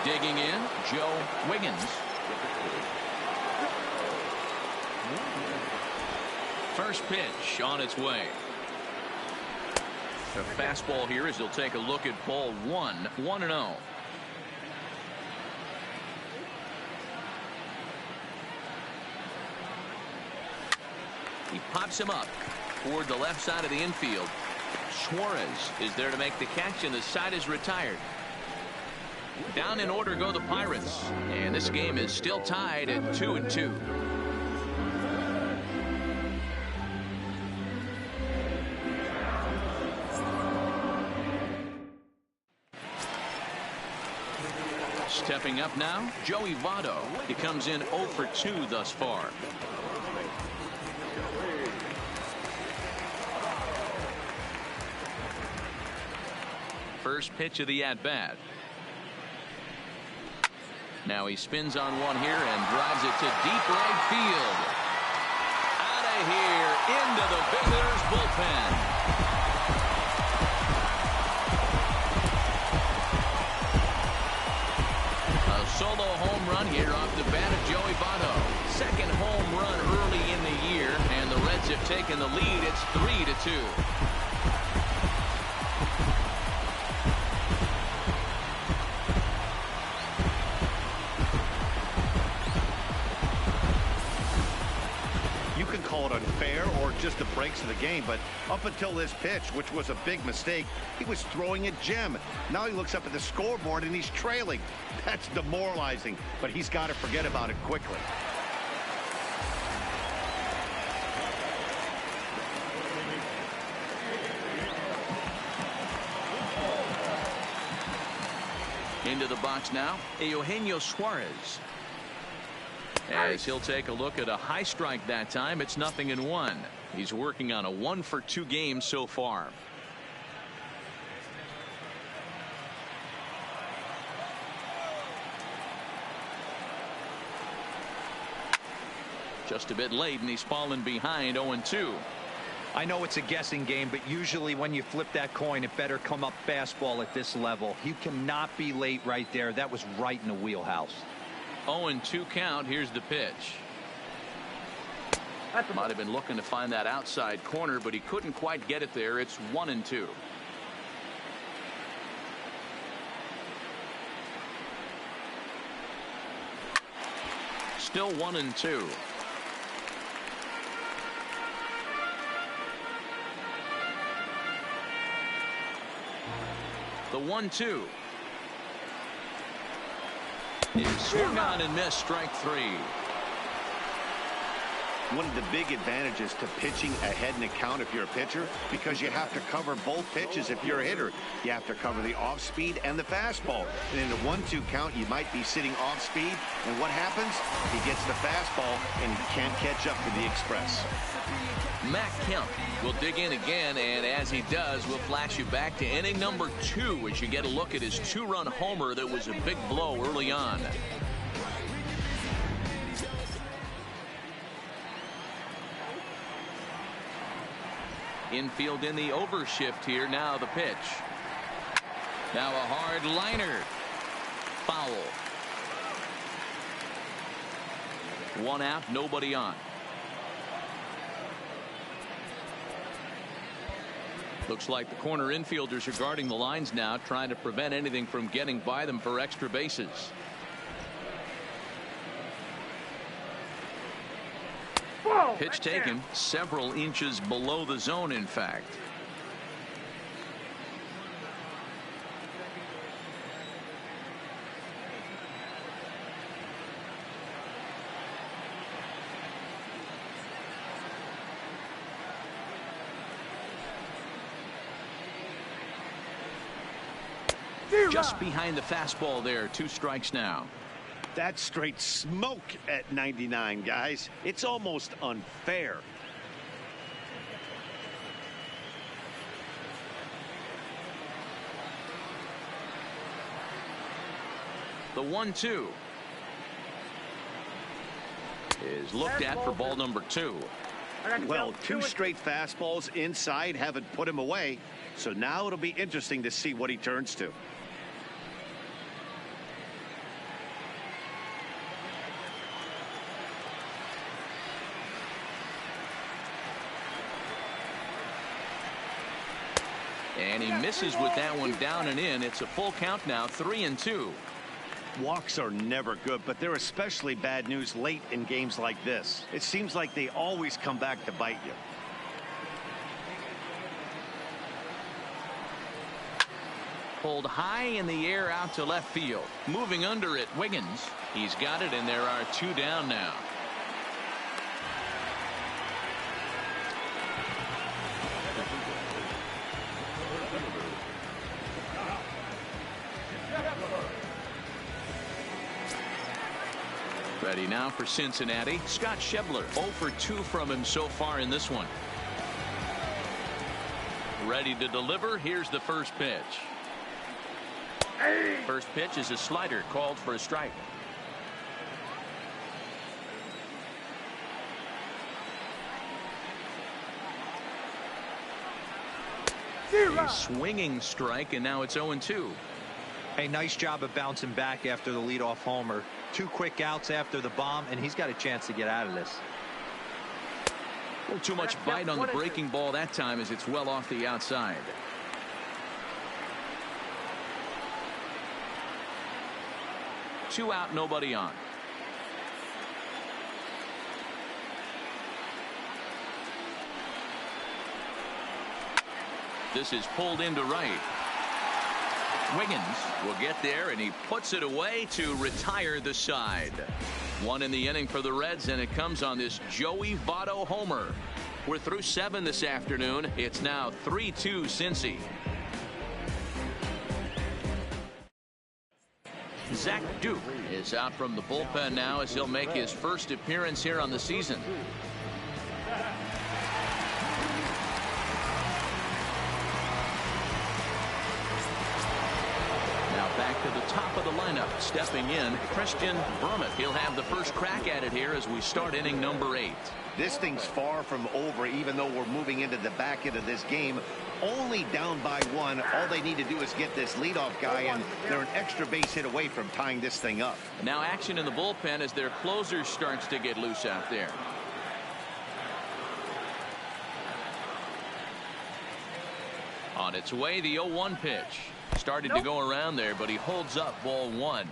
Digging in, Joe Wiggins. First pitch on its way. A fastball here as he'll take a look at ball 1, 1-0. He pops him up toward the left side of the infield. Suarez is there to make the catch, and the side is retired. Down in order go the Pirates, and this game is still tied at 2-2. Stepping up now, Joey Votto. He comes in 0 for 2 thus far. First pitch of the at-bat. Now he spins on one here and drives it to deep right field. Out of here into the visitors' bullpen. A solo home run here off the bat of Joey Votto. Second home run early in the year, and the Reds have taken the lead. It's 3-2. Call it unfair or just the breaks of the game, but up until this pitch, which was a big mistake, he was throwing at Jim. Now he looks up at the scoreboard and he's trailing. That's demoralizing, but he's got to forget about it quickly. Into the box now, Eugenio Suarez. As he'll take a look at a high strike that time. It's 0-1. He's working on a 1 for 2 game so far. Just a bit late, and he's fallen behind 0-2. I know it's a guessing game, but usually when you flip that coin, it better come up fastball at this level. You cannot be late right there. That was right in the wheelhouse. 0-2 count. Here's the pitch. Might have been looking to find that outside corner, but he couldn't quite get it there. It's 1-2. Still 1-2. The 1-2. Is swung on and missed. Strike 3. One of the big advantages to pitching ahead in the count if you're a pitcher, because you have to cover both pitches if you're a hitter. You have to cover the off speed and the fastball. And in the 1-2 count, you might be sitting off speed, and what happens? He gets the fastball and he can't catch up to the express. Matt Kemp will dig in again, and as he does, we'll flash you back to inning number 2 as you get a look at his 2-run homer that was a big blow early on. Infield in the overshift here. Now the pitch. Now a hard liner. Foul. 1 out, nobody on. Looks like the corner infielders are guarding the lines now, trying to prevent anything from getting by them for extra bases. Pitch taken several inches below the zone, in fact. Just behind the fastball there. 2 strikes now. That's straight smoke at 99, guys. It's almost unfair. The 1-2 is looked at for ball number 2. Well, 2 straight fastballs inside haven't put him away. So now it'll be interesting to see what he turns to. And he misses with that one down and in. It's a full count now, 3-2. Walks are never good, but they're especially bad news late in games like this. It seems like they always come back to bite you. Pulled high in the air out to left field. Moving under it, Wiggins. He's got it, and there are 2 down now. Ready now for Cincinnati. Scott Schebler, 0 for 2 from him so far in this one. Ready to deliver. Here's the first pitch. First pitch is a slider called for a strike. A swinging strike, and now it's 0-2. A nice job of bouncing back after the leadoff homer. 2 quick outs after the bomb, and he's got a chance to get out of this. A little too much bite on the breaking ball that time as it's well off the outside. Two out, nobody on. This is pulled into right. Wiggins will get there, and he puts it away to retire the side. 1 in the inning for the Reds, and it comes on this Joey Votto homer. We're through 7 this afternoon. It's now 3-2 Cincy. Zach Duke is out from the bullpen now as he'll make his first appearance here on the season. Back to the top of the lineup, stepping in, Christian Brummett. He'll have the first crack at it here as we start inning number 8. This thing's far from over, even though we're moving into the back end of this game. Only down by 1. All they need to do is get this leadoff guy, and they're an extra base hit away from tying this thing up. Now action in the bullpen as their closer starts to get loose out there. On its way, the 0-1 pitch. Started to go around there, but he holds up, ball 1.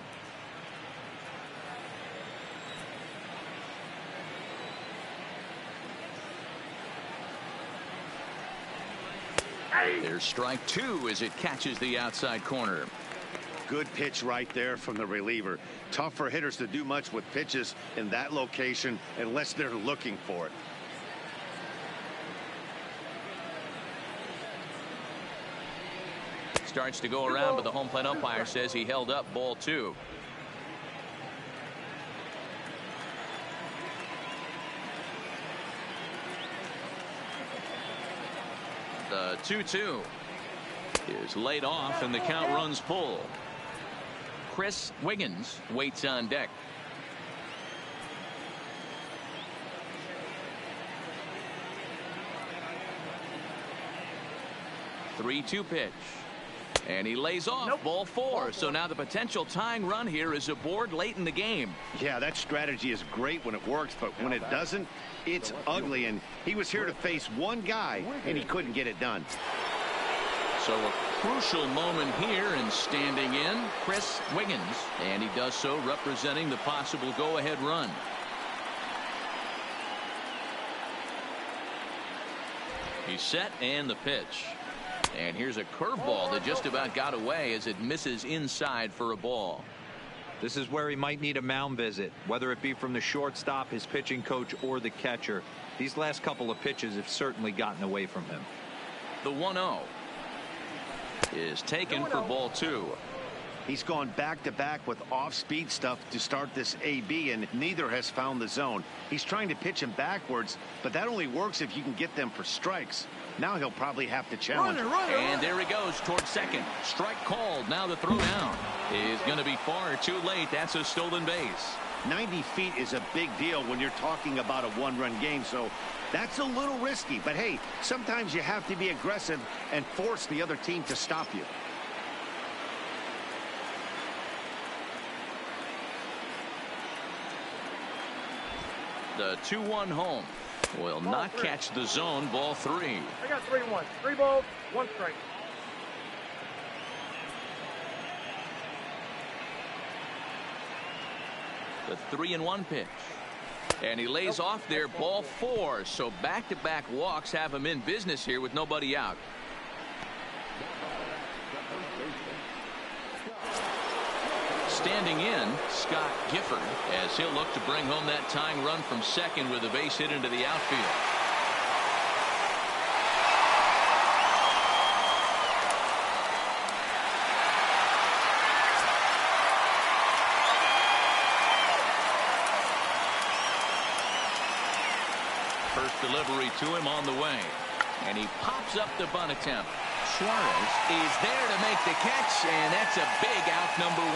There's strike 2 as it catches the outside corner. Good pitch right there from the reliever. Tough for hitters to do much with pitches in that location unless they're looking for it. Starts to go around, but the home plate umpire says he held up, ball 2. The 2-2 is laid off, and the count runs full. Chris Wiggins waits on deck. The 3-2 pitch. And he lays off, ball 4. So now the potential tying run here is aboard late in the game. Yeah, that strategy is great when it works, but when it doesn't, it's ugly. And he was here to face one guy, and he couldn't get it done. So a crucial moment here, and standing in, Chris Wiggins. And he does so representing the possible go-ahead run. He's set, and the pitch. And here's a curveball that just about got away as it misses inside for a ball. This is where he might need a mound visit, whether it be from the shortstop, his pitching coach, or the catcher. These last couple of pitches have certainly gotten away from him. The 1-0 is taken for ball 2. He's gone back-to-back with off-speed stuff to start this AB, and neither has found the zone. He's trying to pitch him backwards, but that only works if you can get them for strikes. Now he'll probably have to challenge. And there he goes towards second. Strike called. Now the throw down is going to be far too late. That's a stolen base. 90 feet is a big deal when you're talking about a one-run game, so that's a little risky. But hey, sometimes you have to be aggressive and force the other team to stop you. The 2-1 home will not catch the zone, ball 3. I got 3-1. 3 balls, 1 strike. The 3-1 pitch. And he lays off there, ball 4. So back-to-back walks have him in business here with nobody out. Standing in, Scott Gifford, as he'll look to bring home that tying run from second with a base hit into the outfield. First delivery to him on the way. And he pops up the bunt attempt. Suarez is there to make the catch, and that's a big out, number 1.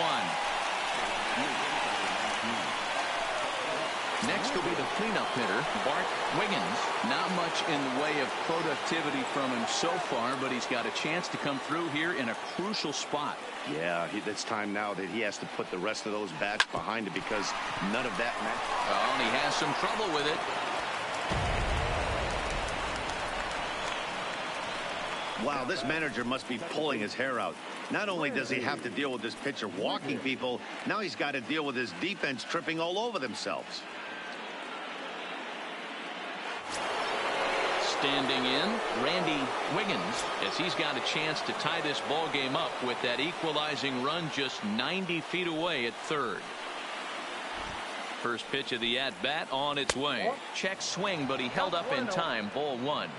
Next will be the cleanup hitter, Bart Wiggins. Not much in the way of productivity from him so far, but he's got a chance to come through here in a crucial spot. Yeah, it's time now that he has to put the rest of those bats behind it because none of that mattered. Oh, and he has some trouble with it. Wow, this manager must be pulling his hair out. Not only does he have to deal with this pitcher walking people, now he's got to deal with his defense tripping all over themselves. Standing in, Randy Wiggins, as he's got a chance to tie this ball game up with that equalizing run just 90 feet away at third. First pitch of the at-bat on its way. Check swing, but he held up in time. Ball 1.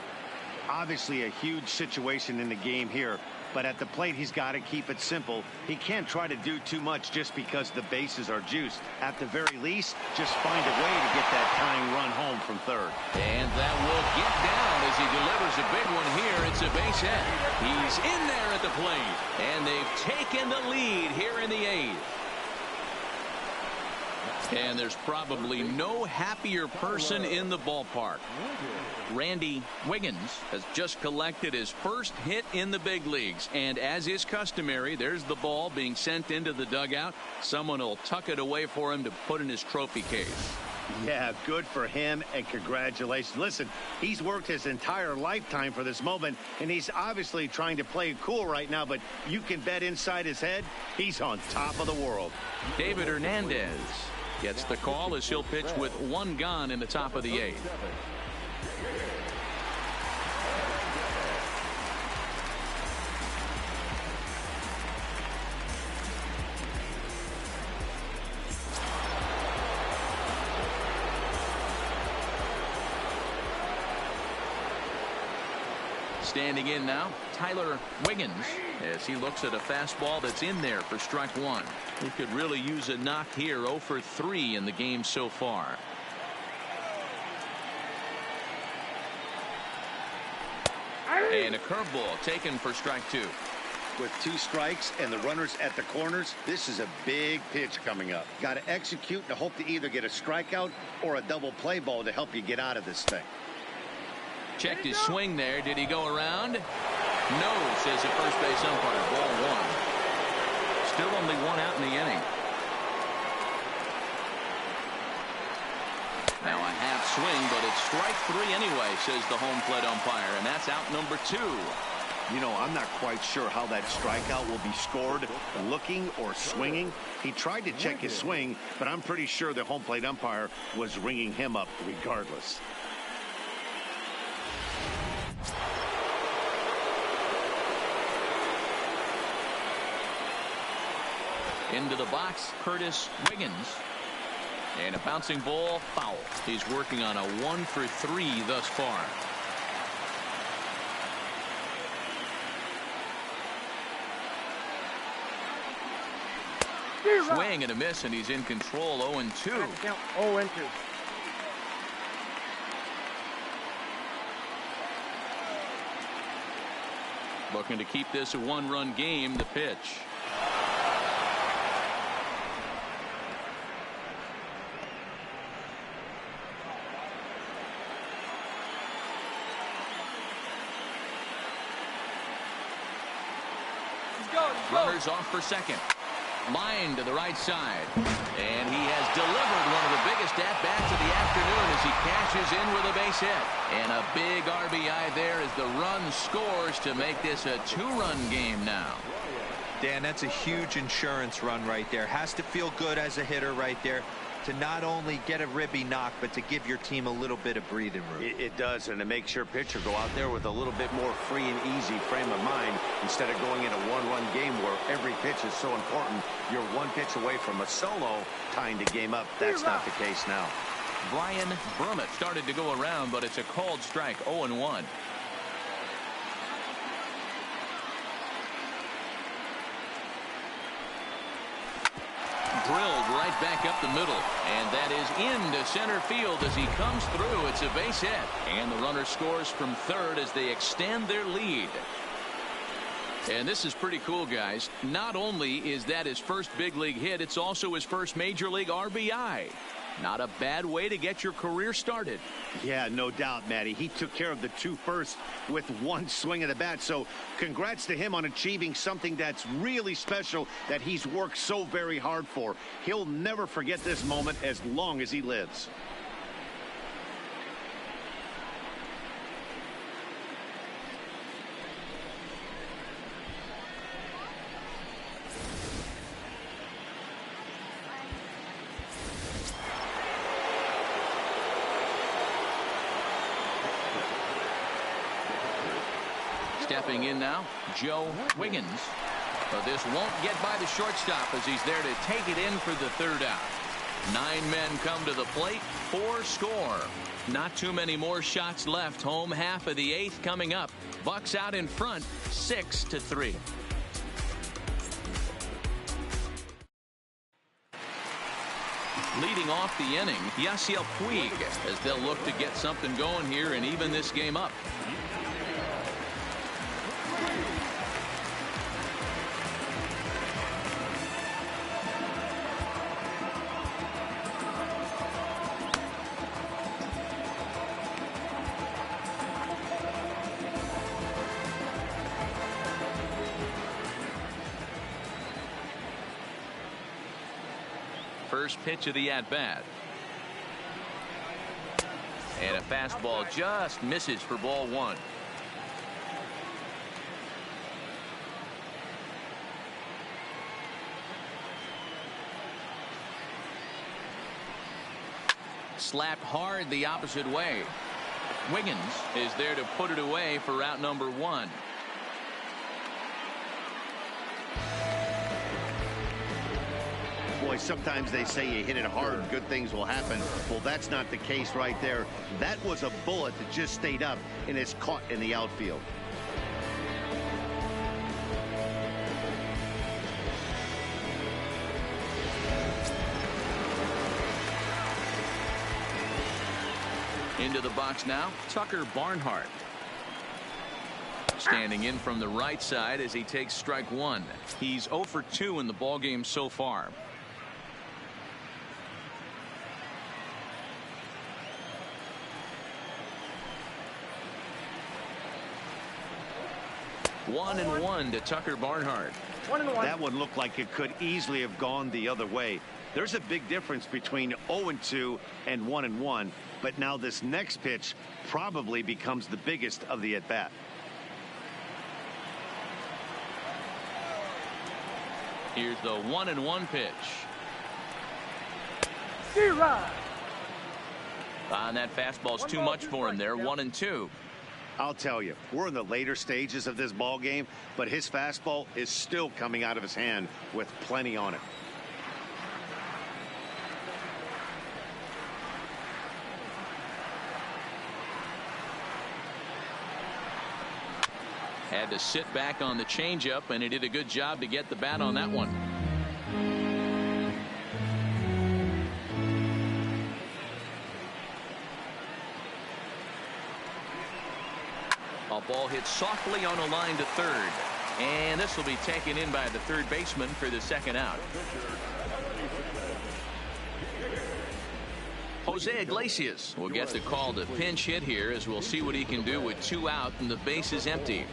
Obviously a huge situation in the game here, but at the plate he's got to keep it simple. He can't try to do too much just because the bases are juiced. At the very least, just find a way to get that tying run home from third. And that will get down as he delivers a big one here. It's a base hit. He's in there at the plate, and they've taken the lead here in the 8th. And there's probably no happier person in the ballpark. Randy Wiggins has just collected his first hit in the big leagues. And as is customary, there's the ball being sent into the dugout. Someone will tuck it away for him to put in his trophy case. Yeah, good for him, and congratulations. Listen, he's worked his entire lifetime for this moment, and he's obviously trying to play it cool right now, but you can bet inside his head, he's on top of the world. David Hernandez gets the call as he'll pitch with 1 gone in the top of the 8th. Standing in now, Tyler Wiggins, as he looks at a fastball that's in there for strike 1. He could really use a knock here. 0 for 3 in the game so far. And a curveball taken for strike 2. With 2 strikes and the runners at the corners, this is a big pitch coming up. Got to execute and hope to either get a strikeout or a double play ball to help you get out of this thing. Checked his swing there. Did he go around? No, says the first base umpire. Ball 1. Still only 1 out in the inning. Now a half swing, but it's strike 3 anyway, says the home plate umpire, and that's out number 2. You know, I'm not quite sure how that strikeout will be scored, looking or swinging. He tried to check his swing, but I'm pretty sure the home plate umpire was ringing him up regardless. Into the box, Curtis Wiggins. And a bouncing ball, foul. He's working on a 1 for 3 thus far. Swing and a miss, and he's in control. 0-2. 0-2. Looking to keep this a 1-run game. The pitch. Runners off for second. Line to the right side. And he has delivered one of the biggest at-bats of the afternoon as he cashes in with a base hit. And a big RBI there as the run scores to make this a 2-run game now. Dan, that's a huge insurance run right there. Has to feel good as a hitter right there. to not only get a ribby knock, but to give your team a little bit of breathing room. It does, and it makes your pitcher go out there with a little bit more free and easy frame of mind instead of going in a one-run game where every pitch is so important. You're one pitch away from a solo tying the game up. That's not the case now. Brian Brummett started to go around, but it's a called strike. 0-1. Drilled right back up the middle, and that is into center field as he comes through. It's a base hit, and the runner scores from third as they extend their lead. And this is pretty cool, guys. Not only is that his first big league hit, it's also his first major league RBI. Not a bad way to get your career started. Yeah, no doubt, Matty. He took care of the two first with one swing of the bat. So congrats to him on achieving something that's really special that he's worked so very hard for. He'll never forget this moment as long as he lives. Stepping in now, Joe Wiggins. But this won't get by the shortstop as he's there to take it in for the third out. 9 men come to the plate, 4 score. Not too many more shots left. Home half of the 8th coming up. Bucks out in front, 6-3. Leading off the inning, Yasiel Puig, as they'll look to get something going here and even this game up. First pitch of the at-bat. And a fastball just misses for ball 1. Slapped hard the opposite way. Wiggins is there to put it away for out number 1. Boy, sometimes they say you hit it hard, good things will happen. Well, that's not the case right there. That was a bullet that just stayed up and is caught in the outfield. Into the box now, Tucker Barnhart. Standing in from the right side as he takes strike 1. He's 0 for 2 in the ballgame so far. One and one to Tucker Barnhart. 1-1. That one looked like it could easily have gone the other way. There's a big difference between 0-2 and 1-1, but now this next pitch probably becomes the biggest of the at-bat. Here's the 1-1 pitch. And that fastball's too much for him there. 1-2. I'll tell you, we're in the later stages of this ball game, but his fastball is still coming out of his hand with plenty on it. Had to sit back on the changeup, and he did a good job to get the bat on that one. A ball hit softly on a line to third, and this will be taken in by the third baseman for the second out. Jose Iglesias will get the call to pinch hit here, as we'll see what he can do with 2 out and the base is empty.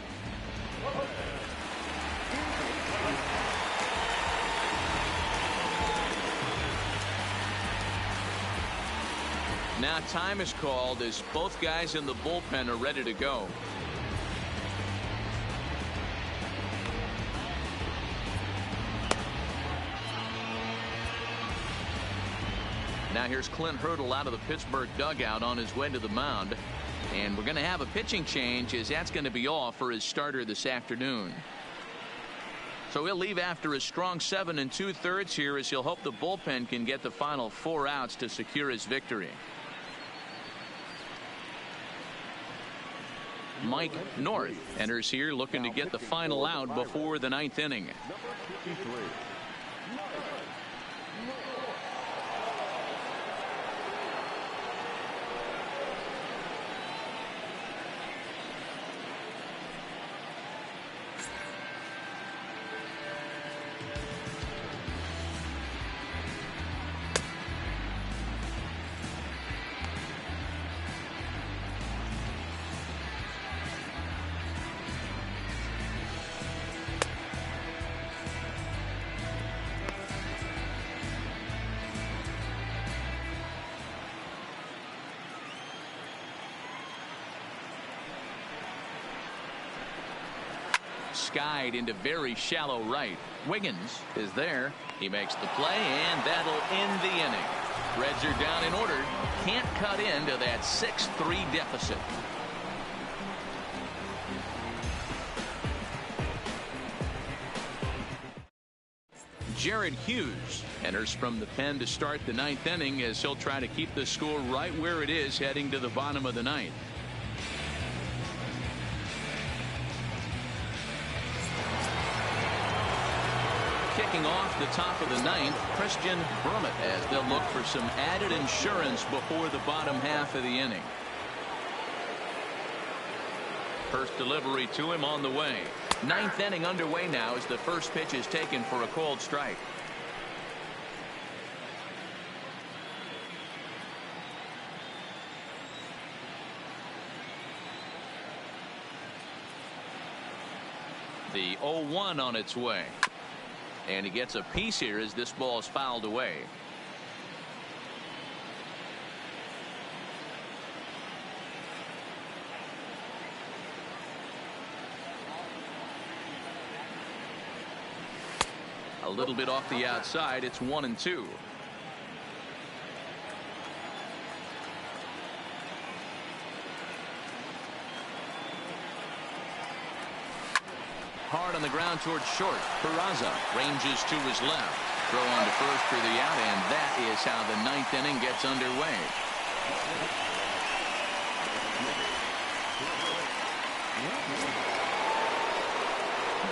Now time is called as both guys in the bullpen are ready to go. Now here's Clint Hurdle out of the Pittsburgh dugout on his way to the mound. And we're going to have a pitching change, as that's going to be off for his starter this afternoon. So he'll leave after a strong 7 2/3 here, as he'll hope the bullpen can get the final 4 outs to secure his victory. Mike North enters here, looking to get the final out before the 9th inning. Skied into very shallow right. Wiggins is there. He makes the play, and that'll end the inning. Reds are down in order. Can't cut into that 6-3 deficit. Jared Hughes enters from the pen to start the 9th inning, as he'll try to keep the score right where it is heading to the bottom of the 9th. Kicking off the top of the 9th, Christian Brummett, as they'll look for some added insurance before the bottom half of the inning. First delivery to him on the way. 9th inning underway now, as the first pitch is taken for a called strike. The 0-1 on its way. And he gets a piece here as this ball is fouled away. A little bit off the outside. It's 1-2. Hard on the ground towards short. Peraza ranges to his left. Throw on to first for the out, and that is how the 9th inning gets underway.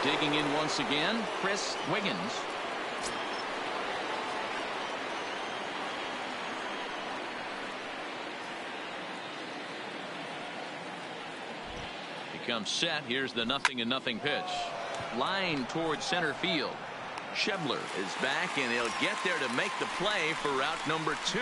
Digging in once again, Chris Wiggins. Comes set. Here's the 0-0 pitch. Line towards center field. Schebler is back, and he'll get there to make the play for route number 2.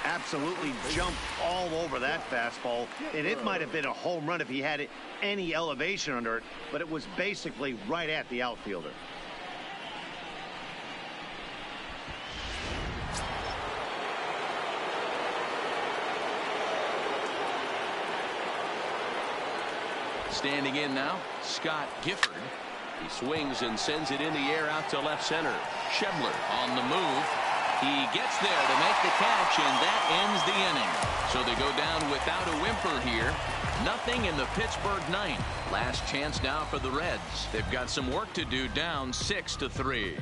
Absolutely jumped all over that fastball, and it might have been a home run if he had any elevation under it, but it was basically right at the outfielder. Standing in now, Scott Gifford. He swings and sends it in the air out to left center. Schebler on the move. He gets there to make the catch, and that ends the inning. So they go down without a whimper here. Nothing in the Pittsburgh 9th. Last chance now for the Reds. They've got some work to do, down 6-3.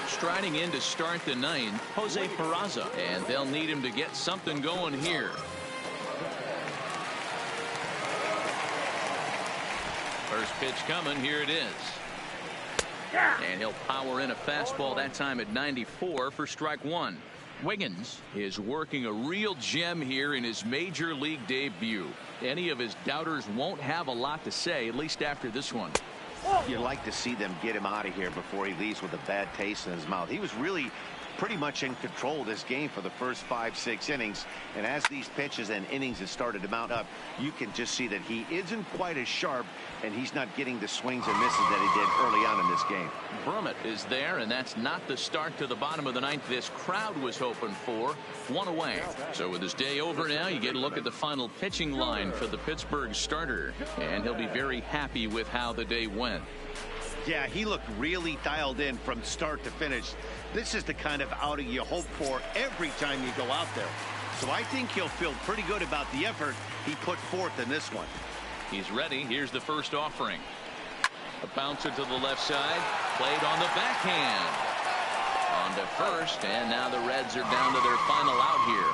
Striding in to start the 9th, Jose Peraza, and they'll need him to get something going here. First pitch coming. Here it is. And he'll power in a fastball, that time at 94 for strike 1. Wiggins is working a real gem here in his major league debut. Any of his doubters won't have a lot to say, at least after this one. You'd like to see them get him out of here before he leaves with a bad taste in his mouth. He was really pretty much in control of this game for the first 5-6 innings, and as these pitches and innings have started to mount up, you can just see that he isn't quite as sharp, and he's not getting the swings and misses that he did early on in this game. Brummett is there, and that's not the start to the bottom of the 9th this crowd was hoping for. One away. So with his day over now, you get a look at the final pitching line for the Pittsburgh starter, and he'll be very happy with how the day went. Yeah, he looked really dialed in from start to finish. This is the kind of outing you hope for every time you go out there. So I think he'll feel pretty good about the effort he put forth in this one. He's ready. Here's the first offering. A bouncer to the left side. Played on the backhand. On to first, and now the Reds are down to their final out here.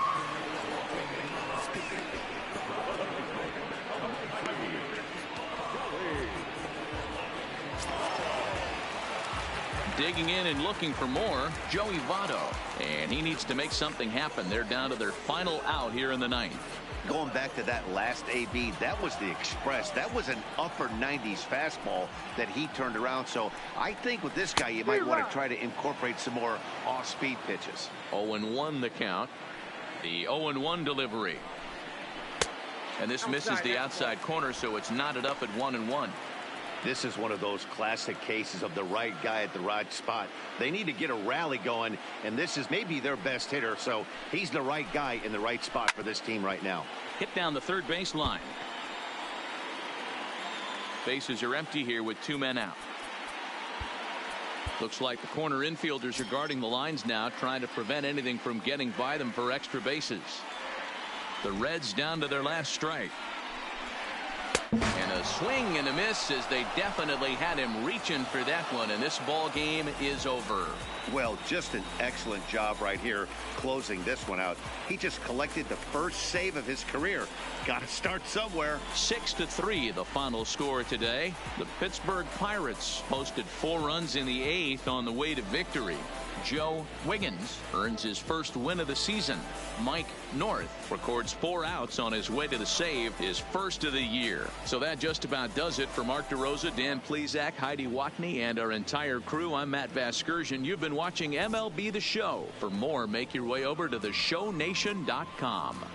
Digging in and looking for more, Joey Votto. And he needs to make something happen. They're down to their final out here in the ninth. Going back to that last AB, that was the express. That was an upper 90s fastball that he turned around. So I think with this guy, you might want to try to incorporate some more off-speed pitches. 0-1 the count. The 0-1 delivery. And this misses the outside corner, so it's knotted up at 1-1. This is one of those classic cases of the right guy at the right spot. They need to get a rally going, and this is maybe their best hitter, so he's the right guy in the right spot for this team right now. Hit down the third base line. Bases are empty here with 2 men out. Looks like the corner infielders are guarding the lines now, trying to prevent anything from getting by them for extra bases. The Reds down to their last strike. And a swing and a miss, as they definitely had him reaching for that one, and this ball game is over. Well, just an excellent job right here closing this one out. He just collected the first save of his career. Got to start somewhere. 6-3 the final score today. The Pittsburgh Pirates posted 4 runs in the 8th on the way to victory. Joe Wiggins earns his first win of the season. Mike North records 4 outs on his way to the save, his first of the year. So that just about does it for Mark DeRosa, Dan Plesac, Heidi Watney, and our entire crew. I'm Matt Vasgersian. You've been watching MLB The Show. For more, make your way over to theshownation.com.